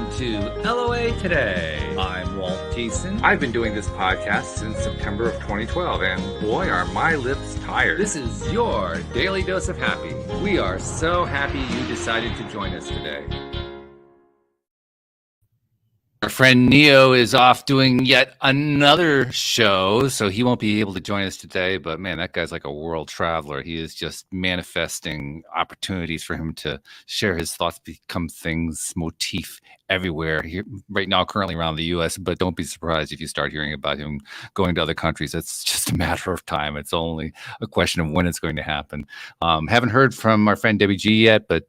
Welcome to LOA Today. I'm Walt Thiessen. I've been doing this podcast since September of 2012, and boy, are my lips tired. This is your daily dose of happy. We are so happy you decided to join us today. Our friend Neo is off doing yet another show, so he won't be able to join us today. But man, that guy's like a world traveler. He is just manifesting opportunities for him to share his thoughts, become things, motif everywhere. Right now, currently around the U.S., but don't be surprised if you start hearing about him going to other countries. It's just a matter of time. It's only a question of when it's going to happen. Haven't heard from our friend Debbie G yet, but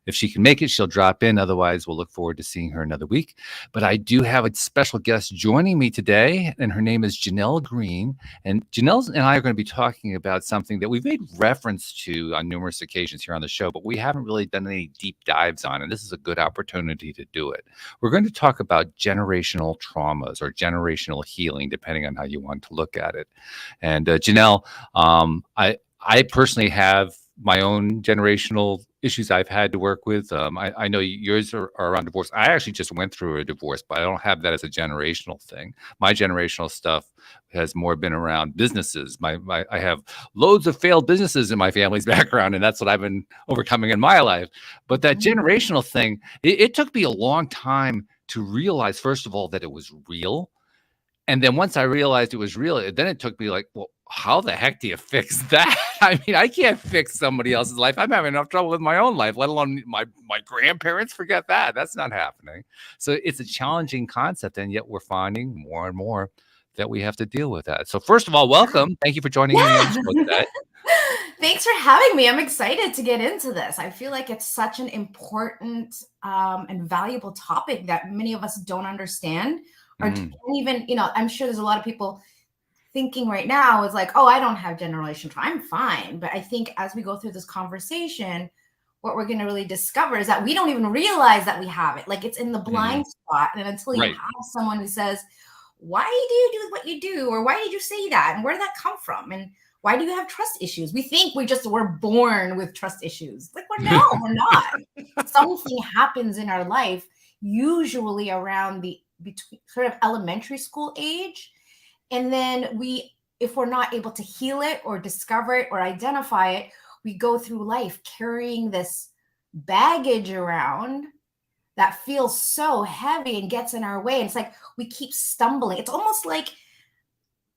if she can make it, she'll drop in. Otherwise, we'll look forward to seeing her another week. But I do have a special guest joining me today, and her name is Jeanell Greene. And Jeanell and I are going to be talking about something that we've made reference to on numerous occasions here on the show, but we haven't really done any deep dives on, and this is a good opportunity to do it. We're going to talk about generational traumas or generational healing, depending on how you want to look at it. And Jeanell, I personally have my own generational issues I've had to work with. I know yours are around divorce. I actually just went through a divorce, but I don't have that as a generational thing. My generational stuff has more been around businesses. I have loads of failed businesses in my family's background, and that's what I've been overcoming in my life. But that generational thing, it took me a long time to realize, first of all, that it was real. And then once I realized it was real, then it took me like, well, how the heck do you fix that? I mean, I can't fix somebody else's life. I'm having enough trouble with my own life, let alone my grandparents. Forget that. That's not happening. So it's a challenging concept, and yet we're finding more and more that we have to deal with that. So first of all, welcome. Thank you for joining me on the show today. Thanks for having me. I'm excited to get into this. I feel like it's such an important and valuable topic that many of us don't understand or can't even, I'm sure there's a lot of people thinking right now is like, oh, I don't have generational trauma. I'm fine. But I think as we go through this conversation, what we're going to really discover is that we don't even realize that we have it. Like it's in the blind spot. And until you have someone who says, why do you do what you do? Or why did you say that? And where did that come from? And why do you have trust issues? We think we're born with trust issues. Like, we're not. Something happens in our life, usually around between sort of elementary school age. And then if we're not able to heal it or discover it or identify it, we go through life carrying this baggage around that feels so heavy and gets in our way. And it's like we keep stumbling. It's almost like,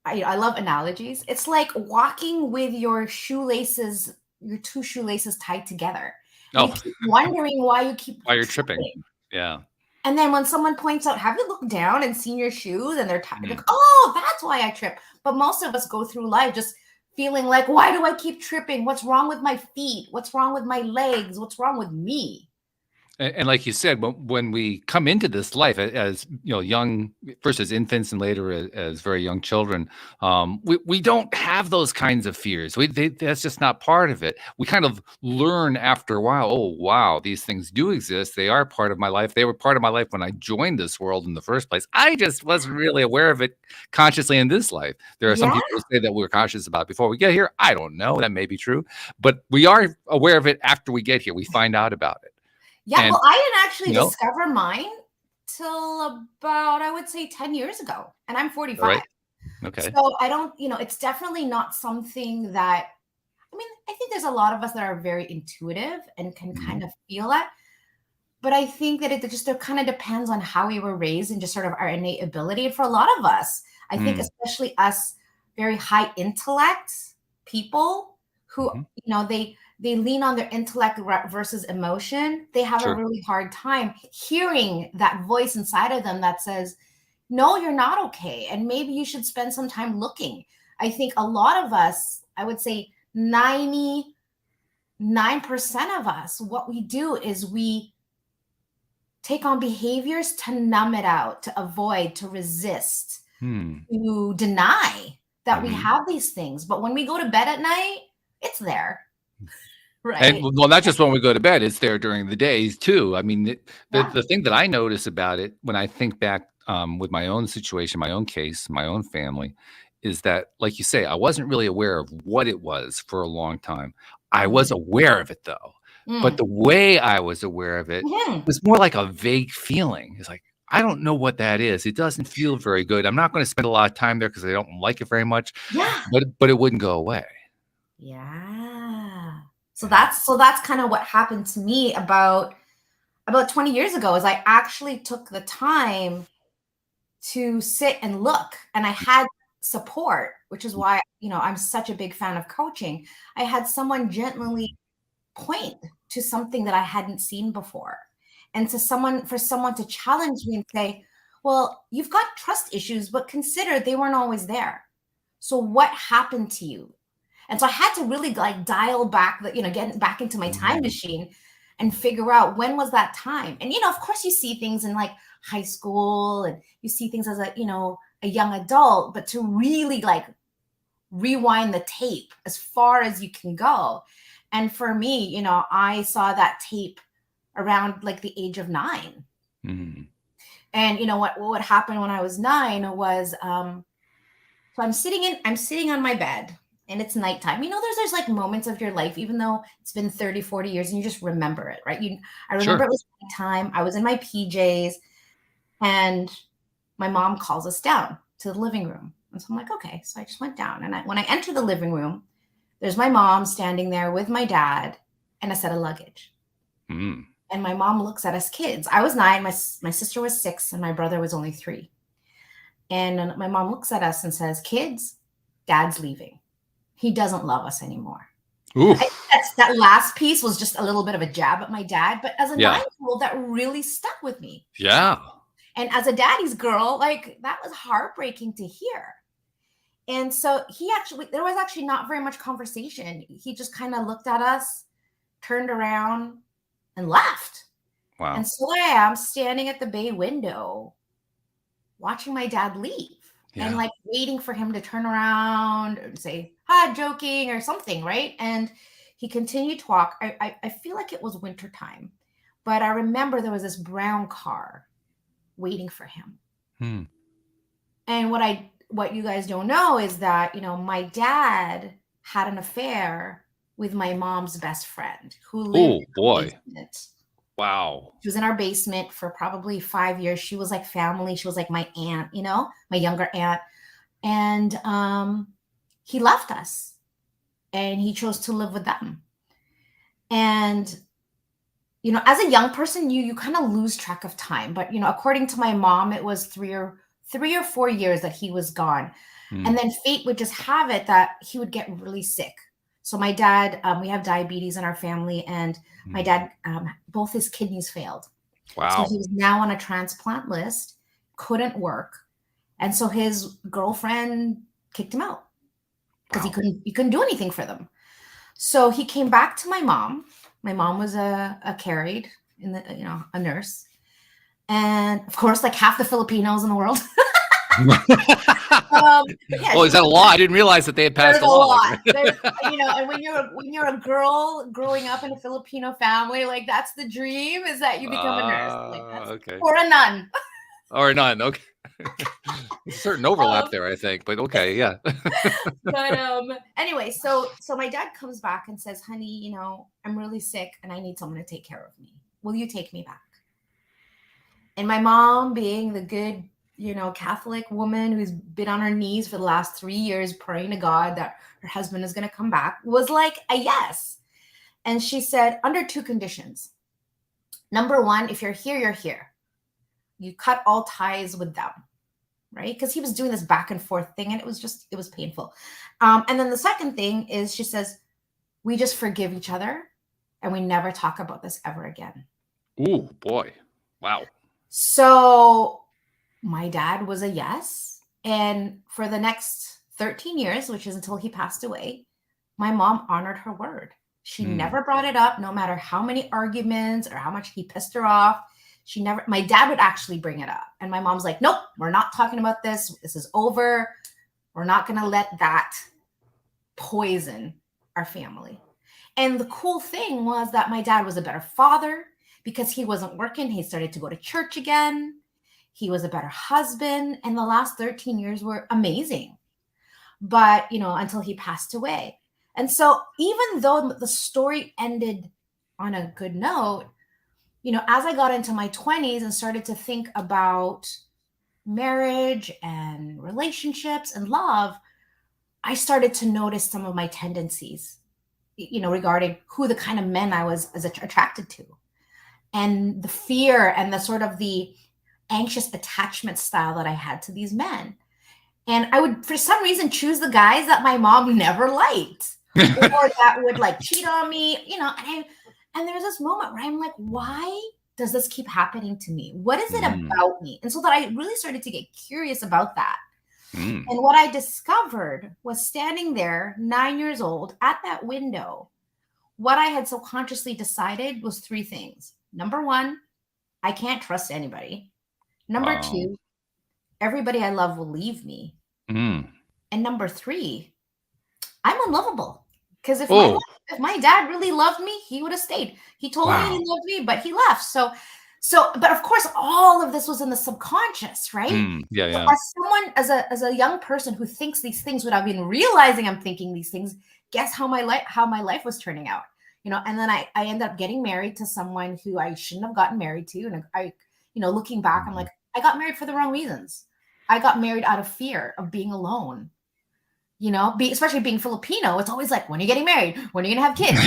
I love analogies. It's like walking with your shoelaces, your two shoelaces tied together. You keep wondering why you're tripping. Yeah. And then when someone points out, have you looked down and seen your shoes? And they're tied, like, oh, that's why I trip. But most of us go through life just feeling like, why do I keep tripping? What's wrong with my feet? What's wrong with my legs? What's wrong with me? And like you said, when we come into this life as young, first as infants and later as very young children, we don't have those kinds of fears. That's just not part of it. We kind of learn after a while. Oh, wow, these things do exist. They are part of my life. They were part of my life when I joined this world in the first place. I just wasn't really aware of it consciously in this life. There are some people who say that we were conscious about it before we get here. I don't know. That may be true, but we are aware of it after we get here. We find out about it. Yeah, well, I didn't actually discover mine till about, I would say 10 years ago. And I'm 45. Right. Okay. So I don't, it's definitely not something that, I think there's a lot of us that are very intuitive and can kind of feel that. But I think that it kind of depends on how we were raised and just sort of our innate ability. And for a lot of us, I think especially us very high intellect people who, they lean on their intellect versus emotion. They have a really hard time hearing that voice inside of them that says, no, you're not okay. And maybe you should spend some time looking. I think a lot of us, I would say 99% of us, what we do is we take on behaviors to numb it out, to avoid, to resist, to deny that we have these things. But when we go to bed at night, it's there. Right. And well, not just when we go to bed, it's there during the days too. I mean, the thing that I notice about it when I think back with my own situation, my own case, my own family, is that, like you say, I wasn't really aware of what it was for a long time. I was aware of it though. But the way I was aware of it Mhm. was more like a vague feeling. It's like, I don't know what that is. It doesn't feel very good. I'm not going to spend a lot of time there because I don't like it very much. Yeah. But it wouldn't go away. Yeah. So Yeah. that's kind of what happened to me about 20 years ago, is I actually took the time to sit and look, and I had support, which is why, I'm such a big fan of coaching. I had someone gently point to something that I hadn't seen before. And for someone to challenge me and say, well, you've got trust issues, but consider they weren't always there. So what happened to you? And so I had to really like dial back get back into my time machine and figure out, when was that time? And, of course you see things in like high school, and you see things as a young adult, but to really like rewind the tape as far as you can go. And for me, I saw that tape around like the age of 9. Mm-hmm. And what happened when I was 9 was, so I'm sitting on my bed, and it's nighttime. There's like moments of your life, even though it's been 30, 40 years, and you just remember it, right? I remember Sure. it was nighttime. I was in my PJs, and my mom calls us down to the living room. And so I'm like, okay. So I just went down, and when I enter the living room, there's my mom standing there with my dad and a set of luggage. Mm. And my mom looks at us kids. I was 9, my sister was 6, and my brother was only 3. And my mom looks at us and says, kids, dad's leaving. He doesn't love us anymore. That last piece was just a little bit of a jab at my dad, but as a 9-year-old, that really stuck with me. Yeah. And as a daddy's girl, like, that was heartbreaking to hear. And so there was actually not very much conversation. He just kind of looked at us, turned around, and left. Wow. And so I am standing at the bay window watching my dad leave. Yeah. And like waiting for him to turn around and say, hi, joking or something, right? And he continued to walk. I feel like it was wintertime, but I remember there was this brown car waiting for him. And what you guys don't know is that, my dad had an affair with my mom's best friend, who lived in the basement. Wow. She was in our basement for probably 5 years. She was like family. She was like my aunt, my younger aunt. And he left us, and he chose to live with them. And, as a young person, you kind of lose track of time. But, according to my mom, it was 3 or 4 years that he was gone. And then fate would just have it that he would get really sick. So my dad, we have diabetes in our family, and my dad, both his kidneys failed. Wow. So he was now on a transplant list, couldn't work. And so his girlfriend kicked him out because he couldn't do anything for them. So he came back to my mom. My mom was a carried in the, a nurse. And of course, like half the Filipinos in the world. Is that a law? I didn't realize that they had passed a law. And when you're a girl growing up in a Filipino family, like that's the dream, is that you become a nurse, okay, or a nun. Or a nun, okay. There's a certain overlap there, I think, but okay, yeah. But anyway, so my dad comes back and says, honey, I'm really sick and I need someone to take care of me. Will you take me back? And my mom, being the good, Catholic woman who's been on her knees for the last 3 years praying to God that her husband is going to come back, was like a yes. And she said, under 2 conditions. Number 1, if you're here, you're here. You cut all ties with them, right? Because he was doing this back and forth thing, and it was painful. And then the second thing is, she says, we just forgive each other and we never talk about this ever again. Ooh, boy. Wow. So my dad was a yes. And for the next 13 years, which is until he passed away, my mom honored her word. She never brought it up, no matter how many arguments or how much he pissed her off. My dad would actually bring it up. And my mom's like, nope, we're not talking about this. This is over. We're not going to let that poison our family. And the cool thing was that my dad was a better father because he wasn't working. He started to go to church again. He was a better husband. And the last 13 years were amazing. But, until he passed away. And so even though the story ended on a good note, as I got into my 20s and started to think about marriage and relationships and love, I started to notice some of my tendencies, regarding who the kind of men I was attracted to, and the fear and the sort of the anxious attachment style that I had to these men. And I would, for some reason, choose the guys that my mom never liked or that would like cheat on me, and there was this moment where I'm like, why does this keep happening to me? What is it about me? And so that I really started to get curious about that. And what I discovered was standing there, 9 years old, at that window, what I had subconsciously decided was three things. Number one, I can't trust anybody. Number two, everybody I love will leave me. And number three, I'm unlovable. Because if my dad really loved me, he would have stayed. He told me he loved me, but he left. So, but of course, all of this was in the subconscious, right? Yeah. So as someone, as a young person who thinks these things without even realizing I'm thinking these things, guess how my life was turning out, And then I ended up getting married to someone who I shouldn't have gotten married to, and I, looking back, I'm like, I got married for the wrong reasons. I got married out of fear of being alone. Especially being Filipino, it's always like, when are you getting married? When are you gonna have kids?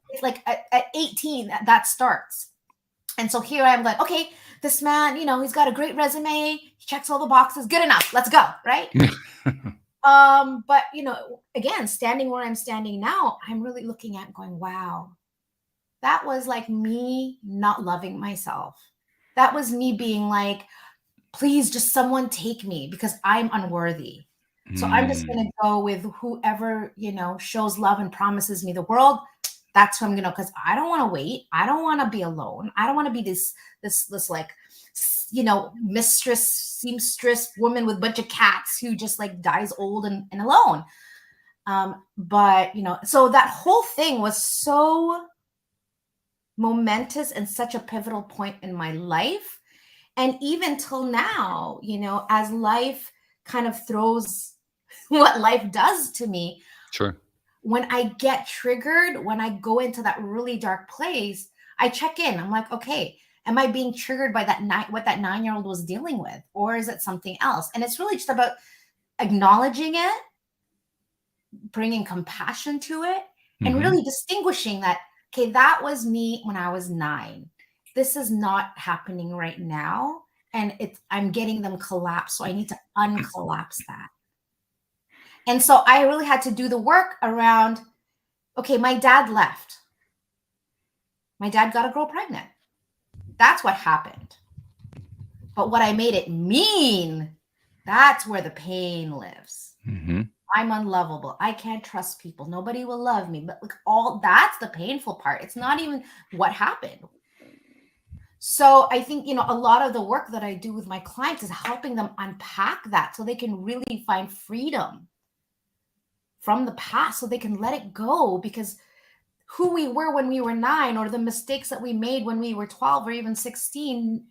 It's like at 18 that starts. And so here I am like, okay, this man, he's got a great resume. He checks all the boxes. Good enough. Let's go. Right. But, again, standing where I'm standing now, I'm really looking at going, wow, that was like me not loving myself. That was me being like, please just someone take me because I'm unworthy. So I'm just going to go with whoever, shows love and promises me the world. That's who I'm going to, because I don't want to wait. I don't want to be alone. I don't want to be this like, mistress, seamstress woman with a bunch of cats who just like dies old and alone. But, so that whole thing was so momentous and such a pivotal point in my life. And even till now, as life kind of throws what life does to me. Sure. When I get triggered, when I go into that really dark place, I check in. I'm like, okay, am I being triggered by what that 9-year-old was dealing with? Or is it something else? And it's really just about acknowledging it, bringing compassion to it, and really distinguishing that, okay, that was me when I was 9. This is not happening right now. And I'm getting them collapsed. So I need to uncollapse that. And so I really had to do the work around, okay, my dad left. My dad got a girl pregnant. That's what happened. But what I made it mean, that's where the pain lives. I'm unlovable. I can't trust people. Nobody will love me. But that's the painful part. It's not even what happened. So I think, a lot of the work that I do with my clients is helping them unpack that so they can really find freedom from the past, so they can let it go, because who we were when we were 9 or the mistakes that we made when we were 12 or even 16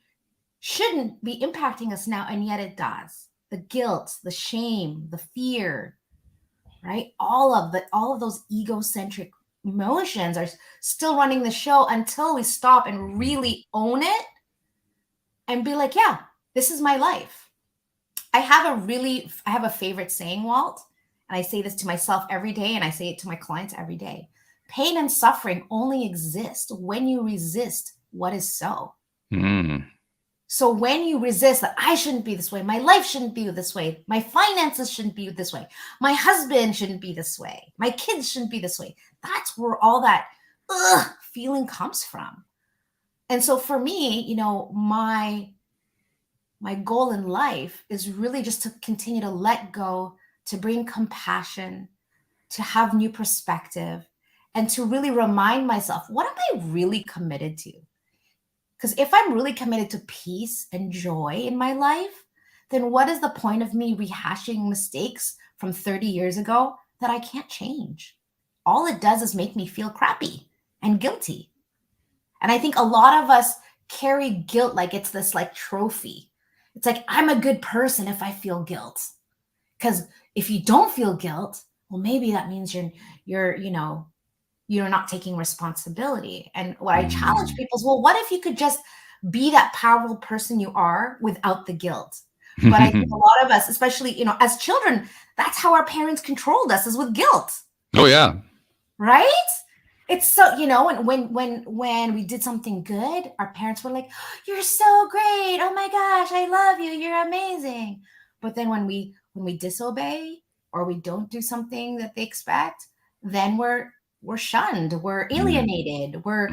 shouldn't be impacting us now. And yet it does. The guilt, the shame, the fear, right? All of those egocentric emotions are still running the show until we stop and really own it and be like, yeah, this is my life. I have a favorite saying, Walt, and I say this to myself every day, and I say it to my clients every day. Pain and suffering only exist when you resist what is so. So when you resist that I shouldn't be this way, my life shouldn't be this way, my finances shouldn't be this way, my husband shouldn't be this way, my kids shouldn't be this way, that's where all that feeling comes from. And so for me, my goal in life is really just to continue to let go, to bring compassion, to have new perspective, and to really remind myself, what am I really committed to? Because if I'm really committed to peace and joy in my life, then what is the point of me rehashing mistakes from 30 years ago that I can't change? All it does is make me feel crappy and guilty. And I think a lot of us carry guilt like it's this like trophy. It's like, I'm a good person if I feel guilt. Because if you don't feel guilt, well, maybe that means you're you're not taking responsibility. And what I challenge people is, well, what if you could just be that powerful person you are without the guilt? But I think a lot of us, especially, as children, that's how our parents controlled us, is with guilt. Oh yeah. Right? It's so, and when we did something good, our parents were like, "You're so great. Oh my gosh, I love you. You're amazing." But then when we disobey or we don't do something that they expect, then we're shunned, we're alienated, we're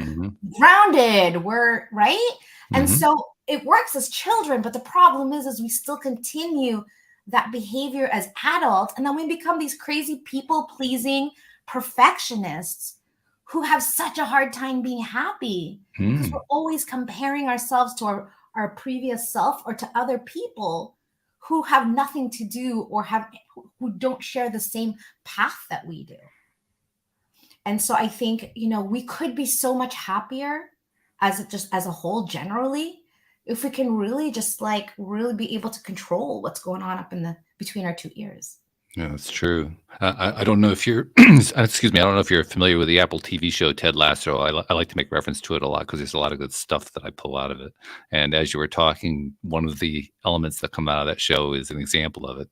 grounded, we're right. And so it works as children, but the problem is we still continue that behavior as adults, and then we become these crazy people-pleasing perfectionists who have such a hard time being happy because we're always comparing ourselves to our previous self or to other people who have nothing to do or who don't share the same path that we do. And so I think, we could be so much happier as a whole generally, if we can really just really be able to control what's going on up between our two ears. Yeah, that's true. I don't know if you're, excuse me, I don't know if you're familiar with the Apple TV show Ted Lasso. I like to make reference to it a lot because there's a lot of good stuff that I pull out of it. And as you were talking, one of the elements that come out of that show is an example of it.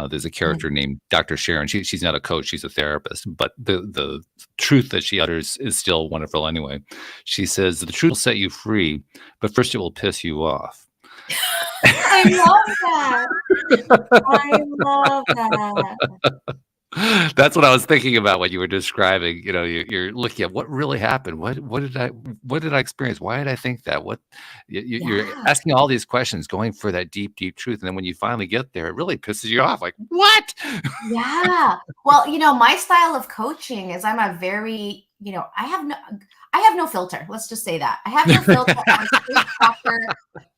There's a character named Dr. Sharon. She's not a coach, she's a therapist, but the truth that she utters is still wonderful anyway. She says, "The truth will set you free, but first it will piss you off." I love that. I love that. That's what I was thinking about when you were describing. You're looking at what really happened. What did I experience? Why did I think that? You're asking all these questions, going for that deep truth, and then when you finally get there, it really pisses you off. Like, what? Yeah. Well, my style of coaching is I'm a very, I have no filter. Let's just say that I have no filter. I'm a straight talker.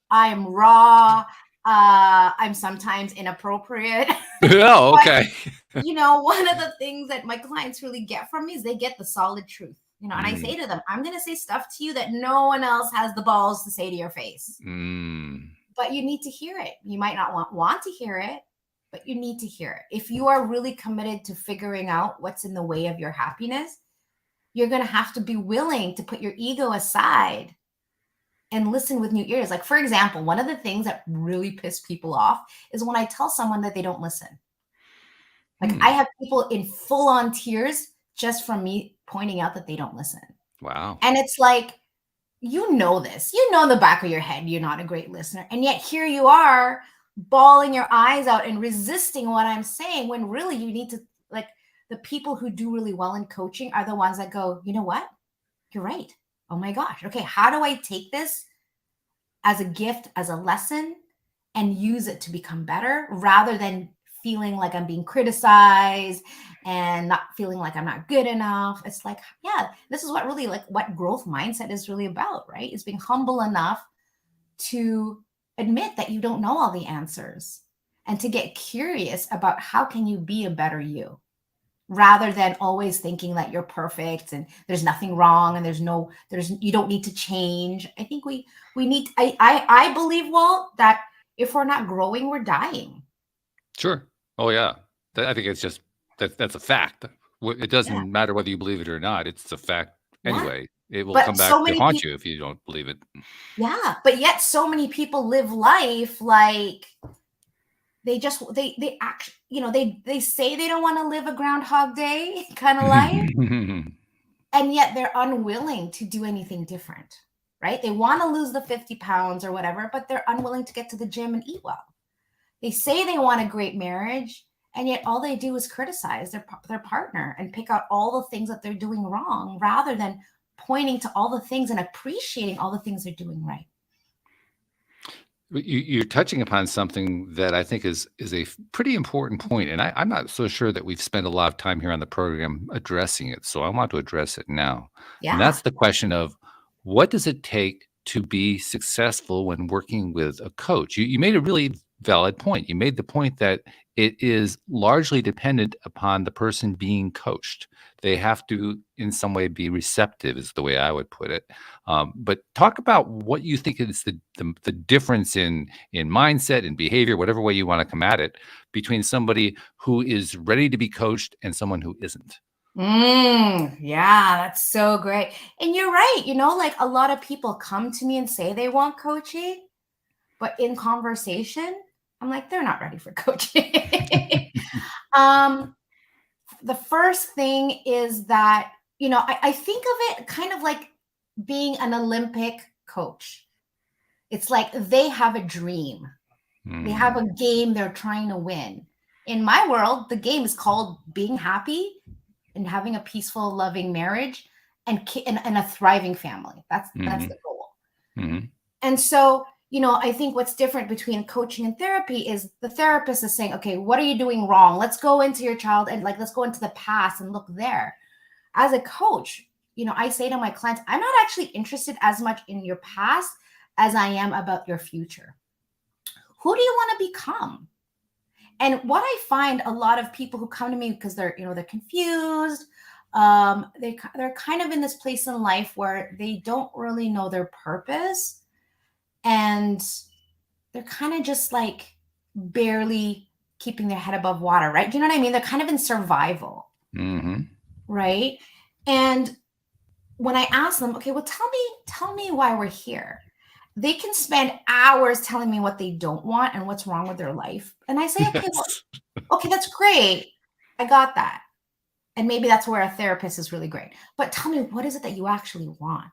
I'm raw. I'm sometimes inappropriate. Oh, okay. But, one of the things that my clients really get from me is they get the solid truth. And I say to them, I'm going to say stuff to you that no one else has the balls to say to your face. But you need to hear it. You might not want to hear it, but you need to hear it. If you are really committed to figuring out what's in the way of your happiness, you're going to have to be willing to put your ego aside and listen with new ears. Like, for example, one of the things that really piss people off is when I tell someone that they don't listen. Like, I have people in full-on tears just from me pointing out that they don't listen. Wow. And it's like, this. In the back of your head, you're not a great listener. And yet here you are bawling your eyes out and resisting what I'm saying, when really you need to, the people who do really well in coaching are the ones that go, you know what? You're right. Oh my gosh. Okay. How do I take this as a gift, as a lesson, and use it to become better, rather than feeling like I'm being criticized and not feeling like I'm not good enough? It's like, yeah, this is what really, what growth mindset is really about, right? It's being humble enough to admit that you don't know all the answers and to get curious about how can you be a better you, rather than always thinking that you're perfect and there's nothing wrong and you don't need to change. I think we need, I believe, Walt, that if we're not growing, we're dying. Sure. Oh yeah. I think it's just, that's a fact. It doesn't matter whether you believe it or not. It's a fact anyway. It will come back to haunt you if you don't believe it. Yeah. But yet so many people live life like they actually, they say they don't want to live a Groundhog Day kind of life. And yet they're unwilling to do anything different, right? They want to lose the 50 pounds or whatever, but they're unwilling to get to the gym and eat well. They say they want a great marriage, and yet all they do is criticize their partner and pick out all the things that they're doing wrong, rather than pointing to all the things and appreciating all the things they're doing right. You're touching upon something that I think is a pretty important point, and I'm not so sure that we've spent a lot of time here on the program addressing it. So I want to address it now. Yeah. And that's the question of, what does it take to be successful when working with a coach? You made a really valid point. You made the point that it is largely dependent upon the person being coached. They have to, in some way, be receptive, is the way I would put it. But talk about what you think is the difference in mindset and behavior, whatever way you want to come at it, between somebody who is ready to be coached and someone who isn't. Yeah, that's so great. And you're right. Like a lot of people come to me and say they want coaching, but in conversation, I'm like, they're not ready for coaching. um, the first thing is that, I think of it kind of like being an Olympic coach. It's like they have a dream. They have a game they're trying to win. In my world, the game is called being happy and having a peaceful, loving marriage and a thriving family. That's the goal. And so, I think what's different between coaching and therapy is the therapist is saying, okay, what are you doing wrong? Let's go into your child and let's go into the past and look there. As a coach, I say to my clients, I'm not actually interested as much in your past as I am about your future. Who do you want to become? And what I find a lot of people who come to me because they're confused, they're kind of in this place in life where they don't really know their purpose, and they're kind of just like barely keeping their head above water, right? Do you know what I mean? They're kind of in survival, right? And when I ask them, okay, well, tell me why we're here. They can spend hours telling me what they don't want and what's wrong with their life. And I say, okay, okay, that's great. I got that. And maybe that's where a therapist is really great. But tell me, what is it that you actually want?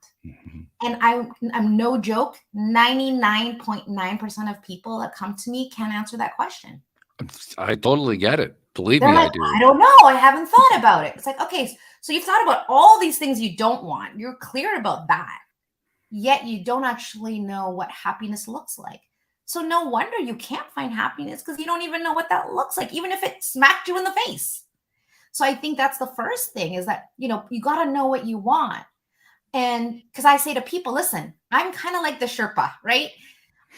And I'm no joke, 99.9% of people that come to me can't answer that question. I totally get it. Believe me, like, I do. I don't know. I haven't thought about it. It's like, okay, so you've thought about all these things you don't want. You're clear about that. Yet you don't actually know what happiness looks like. So no wonder you can't find happiness because you don't even know what that looks like, even if it smacked you in the face. So I think that's the first thing is that, you got to know what you want. And because I say to people, listen, I'm kind of like the Sherpa, right?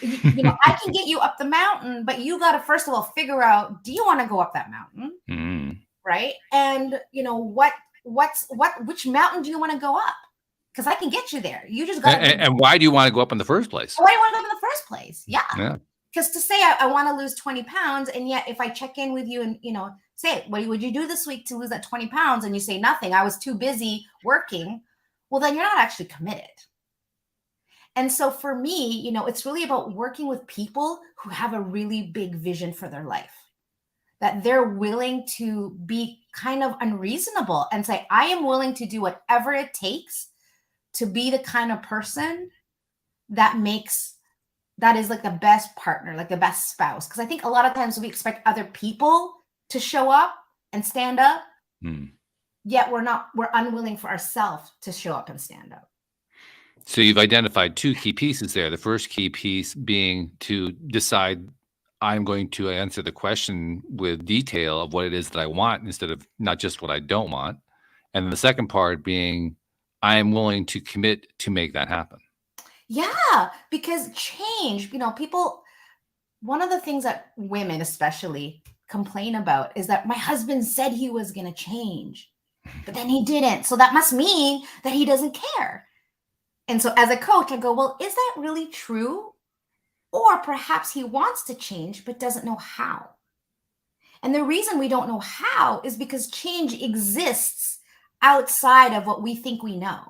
I can get you up the mountain, but you got to first of all figure out, do you want to go up that mountain? Right. And which mountain do you want to go up? Because I can get you there. You just got to. And why do you want to go up in the first place? Why do you want to go up in the first place? Yeah. Because to say I want to lose 20 pounds, and yet if I check in with you and, say, what would you do this week to lose that 20 pounds? And you say nothing, I was too busy working. Well, then you're not actually committed. And so for me, it's really about working with people who have a really big vision for their life, that they're willing to be kind of unreasonable and say, I am willing to do whatever it takes to be the kind of person that is like the best partner, like the best spouse. Because I think a lot of times we expect other people to show up and stand up, yet we're unwilling for ourselves to show up and stand up. So you've identified two key pieces there. The first key piece being to decide I'm going to answer the question with detail of what it is that I want instead of not just what I don't want. And then the second part being I am willing to commit to make that happen. Yeah, because change, people, one of the things that women especially complain about is that my husband said he was going to change, but then he didn't. So that must mean that he doesn't care. And so as a coach, I go, well, is that really true? Or perhaps he wants to change, but doesn't know how. And the reason we don't know how is because change exists outside of what we think we know.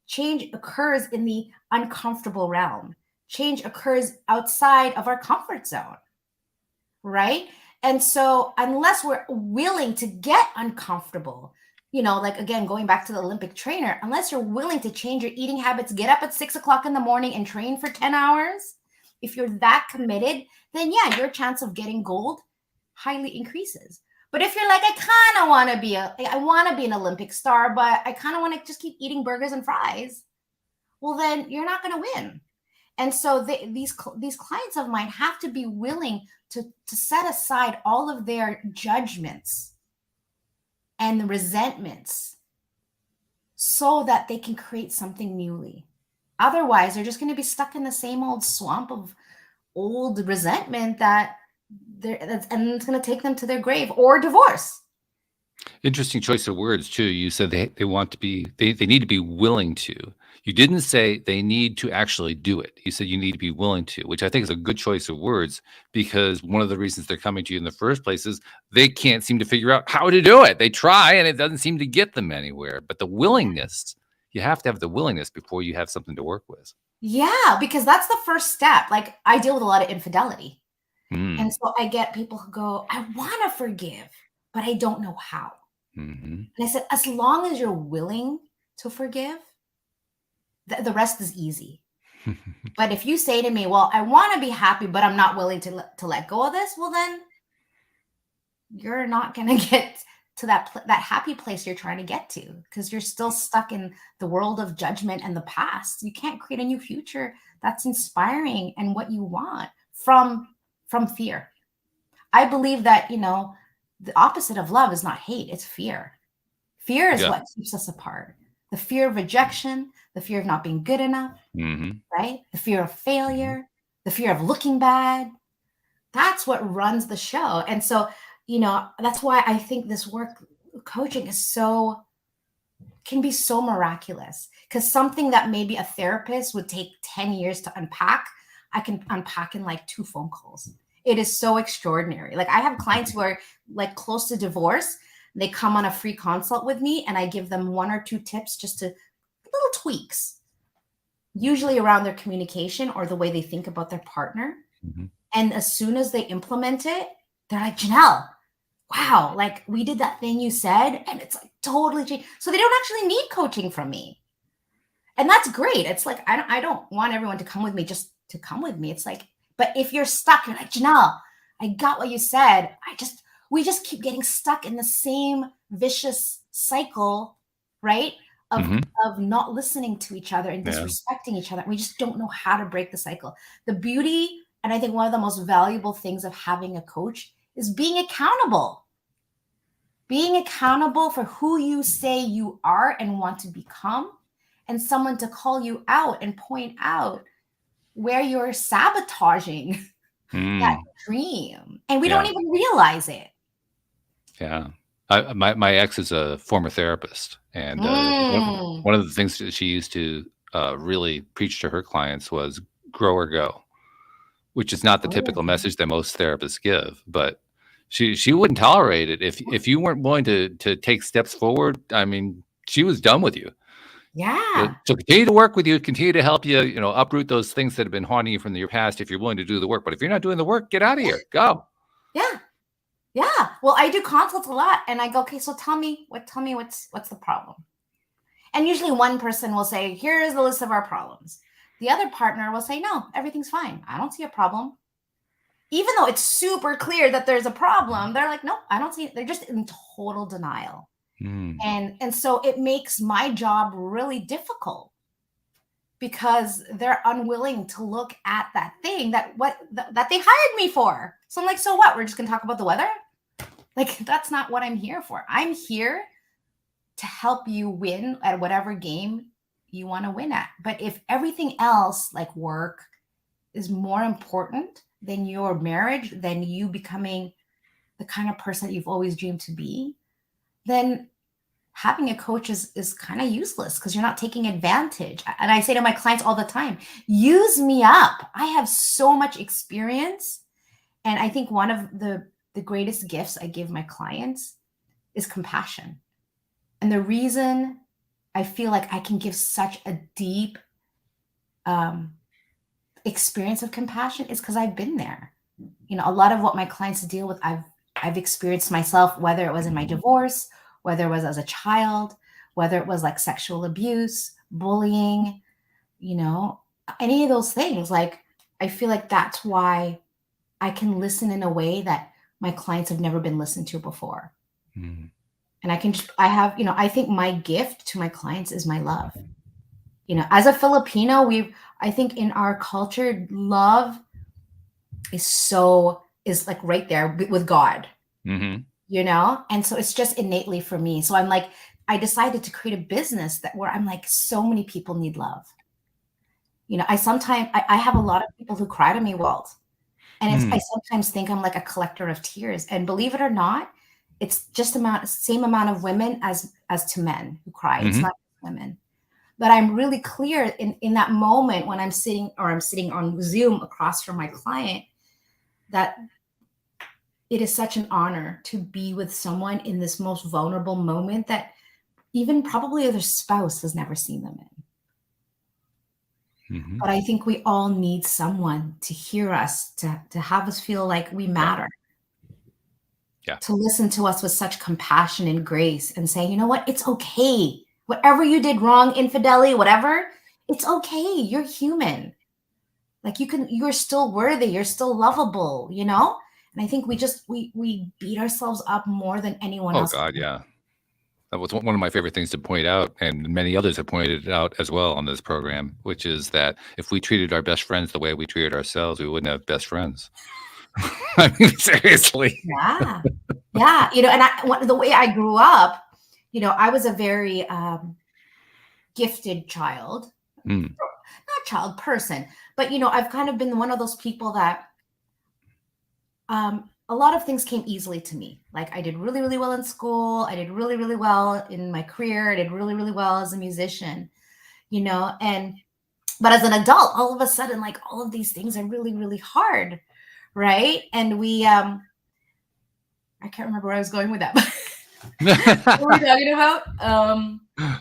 Change occurs in the uncomfortable realm. Change occurs outside of our comfort zone, right? And so unless we're willing to get uncomfortable, like again, going back to the Olympic trainer, unless you're willing to change your eating habits, get up at 6 o'clock in the morning and train for 10 hours, if you're that committed, then yeah, your chance of getting gold highly increases. But if you're like, I kind of want to be an Olympic star, but I kind of want to just keep eating burgers and fries, well, then you're not going to win. And so these clients of mine have to be willing to set aside all of their judgments and the resentments so that they can create something newly. Otherwise, they're just going to be stuck in the same old swamp of old resentment and it's going to take them to their grave or divorce. Interesting choice of words too. You said they want to be, they need to be willing to. You didn't say they need to actually do it. You said you need to be willing to, which I think is a good choice of words, because one of the reasons they're coming to you in the first place is they can't seem to figure out how to do it. They try and it doesn't seem to get them anywhere. But the willingness, you have to have the willingness before you have something to work with. Yeah, because that's the first step. Like, I deal with a lot of infidelity. Mm. And so I get people who go, I want to forgive, but I don't know how. Mm-hmm. And I said, as long as you're willing to forgive, the rest is easy. But if you say to me, well, I want to be happy, but I'm not willing to let go of this, well, then you're not going to get to that happy place you're trying to get to, because you're still stuck in the world of judgment and the past. You can't create a new future that's inspiring and what you want from fear. I believe that, the opposite of love is not hate, it's fear. Fear is what keeps us apart. The fear of rejection, the fear of not being good enough, right? The fear of failure, the fear of looking bad. That's what runs the show. And so, that's why I think this work, coaching, can be so miraculous, because something that maybe a therapist would take 10 years to unpack, I can unpack in like 2 phone calls. It is so extraordinary. Like, I have clients who are like close to divorce. They come on a free consult with me and I give them 1 or 2 tips, just little tweaks, usually around their communication or the way they think about their partner. Mm-hmm. And as soon as they implement it, they're like, Jeanell, wow, like, we did that thing you said and it's like totally changed. So they don't actually need coaching from me. And that's great. It's like, I don't want everyone to come with me just to come with me. It's like, but if you're stuck, you're like, Jeanell, I got what you said. We just keep getting stuck in the same vicious cycle, right? Of not listening to each other and disrespecting each other. We just don't know how to break the cycle. The beauty, and I think one of the most valuable things of having a coach, is being accountable. Being accountable for who you say you are and want to become, and someone to call you out and point out where you're sabotaging that dream. And we don't even realize it. Yeah. My ex is a former therapist, and one of the things that she used to really preach to her clients was grow or go, which is not the typical message that most therapists give, but she wouldn't tolerate it if you weren't willing to take steps forward. I mean, she was done with you. Yeah. So continue to work with you, continue to help you, uproot those things that have been haunting you from your past if you're willing to do the work. But if you're not doing the work, get out of here. Go. Yeah. Yeah. Well, I do consults a lot, and I go, okay, so tell me what's the problem? And usually one person will say, here's the list of our problems. The other partner will say, no, everything's fine. I don't see a problem. Even though it's super clear that there's a problem, they're like, no, I don't see it. They're just in total denial. And so it makes my job really difficult, because they're unwilling to look at that thing that they hired me for. So I'm like, so what? We're just going to talk about the weather? Like, that's not what I'm here for. I'm here to help you win at whatever game you want to win at. But if everything else, like work, is more important than your marriage, than you becoming the kind of person that you've always dreamed to be, then having a coach is kind of useless, because you're not taking advantage. And I say to my clients all the time, use me up. I have so much experience. And I think one of the greatest gifts I give my clients is compassion. And the reason I feel like I can give such a deep experience of compassion is because I've been there. A lot of what my clients deal with, I've experienced myself, whether it was in my divorce, whether it was as a child, whether it was like sexual abuse, bullying, any of those things. Like, I feel like that's why I can listen in a way that my clients have never been listened to before. And I think my gift to my clients is my love. As a Filipino, I think in our culture, love is like right there with God. And so it's just innately for me. So I'm like, I decided to create a business where I'm like, so many people need love. I have a lot of people who cry to me, Walt. And I sometimes think I'm like a collector of tears. And believe it or not, it's just same amount of women as to men who cry. It's not just women. But I'm really clear in that moment when I'm sitting on Zoom across from my client, that it is such an honor to be with someone in this most vulnerable moment that even probably their spouse has never seen them in. Mm-hmm. But I think we all need someone to hear us, to have us feel like we matter. Yeah. To listen to us with such compassion and grace and say, you know what, it's okay. Whatever you did wrong, infidelity, whatever, it's okay. You're human. Like you're still worthy. You're still lovable, you know? And I think we beat ourselves up more than anyone else. Oh God, yeah. That was one of my favorite things to point out, and many others have pointed it out as well on this program, which is that if we treated our best friends the way we treated ourselves, we wouldn't have best friends. I mean, seriously. Yeah. Yeah. You know, and the way I grew up, you know, I was a very gifted child. Mm. Not child, person. But, you know, I've kind of been one of those people that a lot of things came easily to me. Like I did really, really well in school. I did really, really well in my career. I did really, really well as a musician, you know, but as an adult, all of a sudden, like all of these things are really, really hard. Right. And I can't remember where I was going with that. What were we talking about?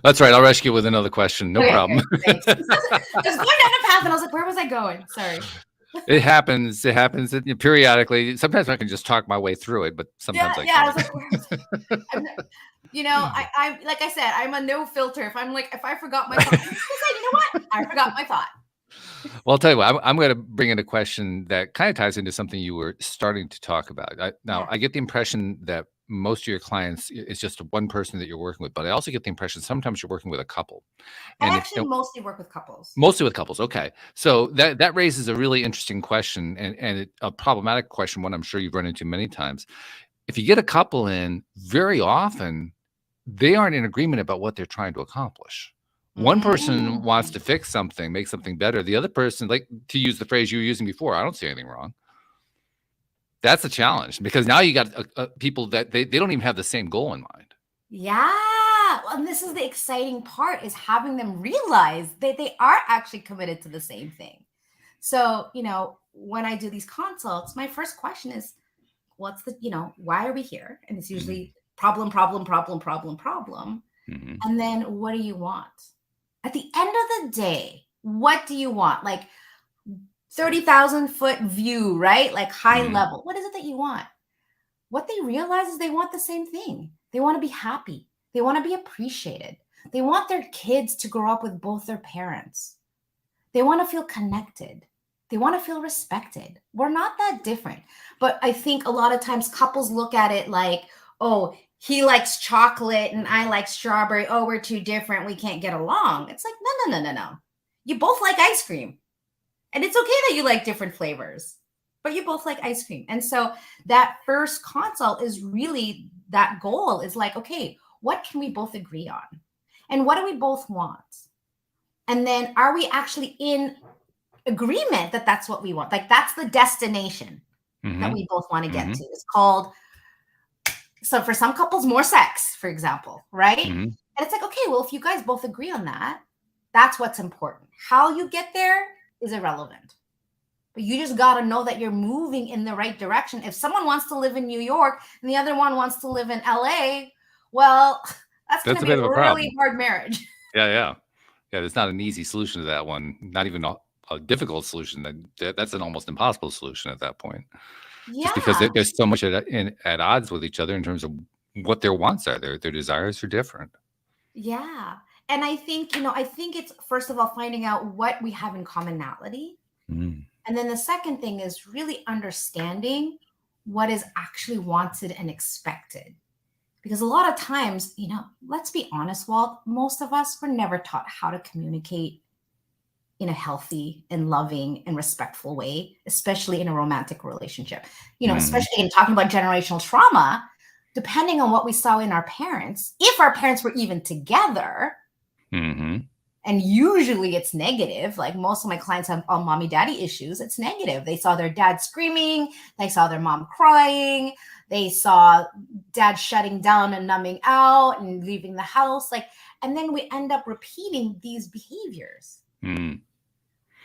That's right. I'll rescue with another question. No problem. Thanks. I was going down a path and I was like, where was I going? Sorry. It happens periodically. Sometimes I can just talk my way through it, but sometimes I can't. I was like, where was I? You know, I like I said, I'm a no filter. If I forgot my thought, I say, you know what? I forgot my thought. Well, I'll tell you what, I'm going to bring in a question that kind of ties into something you were starting to talk about. I get the impression that most of your clients, it's just one person that you're working with, but I also get the impression sometimes you're working with a couple. And I actually mostly work with couples. Mostly with couples. Okay. So that raises a really interesting question and a problematic question, one I'm sure you've run into many times. If you get a couple in, very often they aren't in agreement about what they're trying to accomplish. One person wants to fix something, make something better. The other person, like to use the phrase you were using before, I don't see anything wrong. That's a challenge because now you got people that they don't even have the same goal in mind. Yeah. And this is the exciting part, is having them realize that they are actually committed to the same thing. So, you know, when I do these consults, my first question is, why are we here? And it's usually problem. Mm-hmm. And then what do you want? At the end of the day, what do you want? Like 30,000 foot view, right? Like high level. What is it that you want? What they realize is they want the same thing. They want to be happy. They want to be appreciated. They want their kids to grow up with both their parents. They want to feel connected. They want to feel respected. We're not that different. But I think a lot of times couples look at it like, oh, he likes chocolate and I like strawberry. Oh, we're too different. We can't get along. It's like, no. You both like ice cream. And it's okay that you like different flavors, but you both like ice cream. And so that first consult is really, that goal is like, okay, what can we both agree on? And what do we both want? And then are we actually in agreement that that's what we want? Like that's the destination that we both want to get to. It's called, so for some couples, more sex, for example, right? And it's like, okay, well, if you guys both agree on that, that's what's important. How you get there is irrelevant. But you just got to know that you're moving in the right direction. If someone wants to live in New York and the other one wants to live in LA, well, that's going to be a really hard marriage. Yeah. There's not an easy solution to that one. Not even a difficult solution. That's an almost impossible solution at that point. Yeah. Just because there's so much at odds with each other in terms of what their wants are. Their desires are different. Yeah. And I think it's, first of all, finding out what we have in commonality. And then the second thing is really understanding what is actually wanted and expected. Because a lot of times, let's be honest, Walt, most of us were never taught how to communicate in a healthy and loving and respectful way, especially in a romantic relationship. Especially in talking about generational trauma, depending on what we saw in our parents, if our parents were even together, and usually it's negative. Like most of my clients have all mommy daddy issues. It's negative. They saw their dad screaming. They saw their mom crying. They saw dad shutting down and numbing out and leaving the house. And then we end up repeating these behaviors. Mm.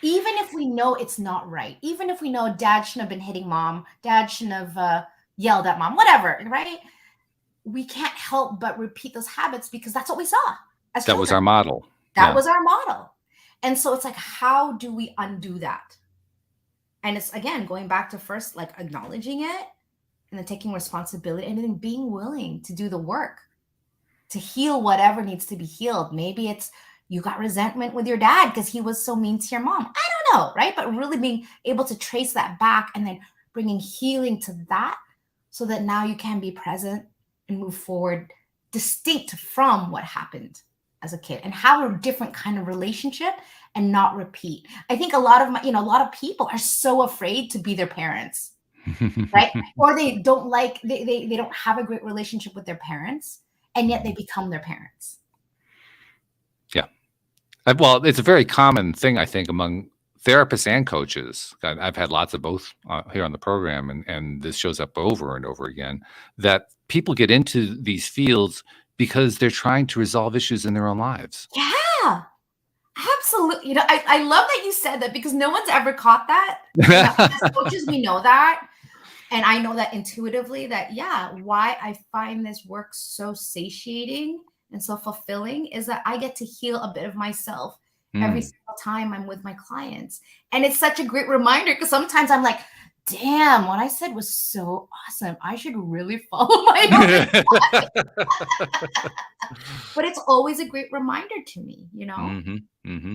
Even if we know it's not right, even if we know dad shouldn't have been hitting mom, dad shouldn't have yelled at mom, whatever, right? We can't help but repeat those habits because that's what we saw as That children. was our model. That was our model. And so it's like, how do we undo that? And it's, again, going back to first, like, acknowledging it and then taking responsibility and then being willing to do the work to heal whatever needs to be healed. Maybe it's you got resentment with your dad because he was so mean to your mom. I don't know, right? But really being able to trace that back and then bringing healing to that so that now you can be present and move forward distinct from what happened as a kid and have a different kind of relationship and not repeat. I think a lot of people are so afraid to be their parents, right? Or they don't they don't have a great relationship with their parents, and yet they become their parents. Yeah. Well, it's a very common thing, I think, among therapists and coaches. I've had lots of both here on the program, and this shows up over and over again, that people get into these fields because they're trying to resolve issues in their own lives. Yeah, absolutely. I love that you said that because no one's ever caught that. As coaches, we know that. And I know that intuitively that, why I find this work so satiating and so fulfilling is that I get to heal a bit of myself every single time I'm with my clients. And it's such a great reminder because sometimes I'm like, damn, what I said was so awesome. I should really follow my own. But it's always a great reminder to me, Mm-hmm, mm-hmm.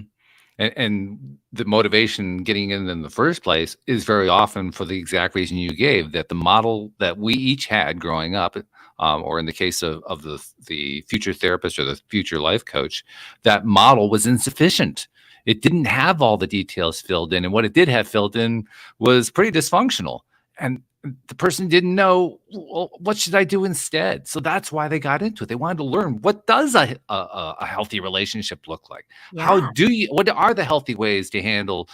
And the motivation getting in the first place is very often for the exact reason you gave, that the model that we each had growing up, or in the case of the future therapist or the future life coach, that model was insufficient. It didn't have all the details filled in, and what it did have filled in was pretty dysfunctional. And the person didn't know, well, what should I do instead? So that's why they got into it. They wanted to learn, what does a healthy relationship look like? Yeah. What are the healthy ways to handle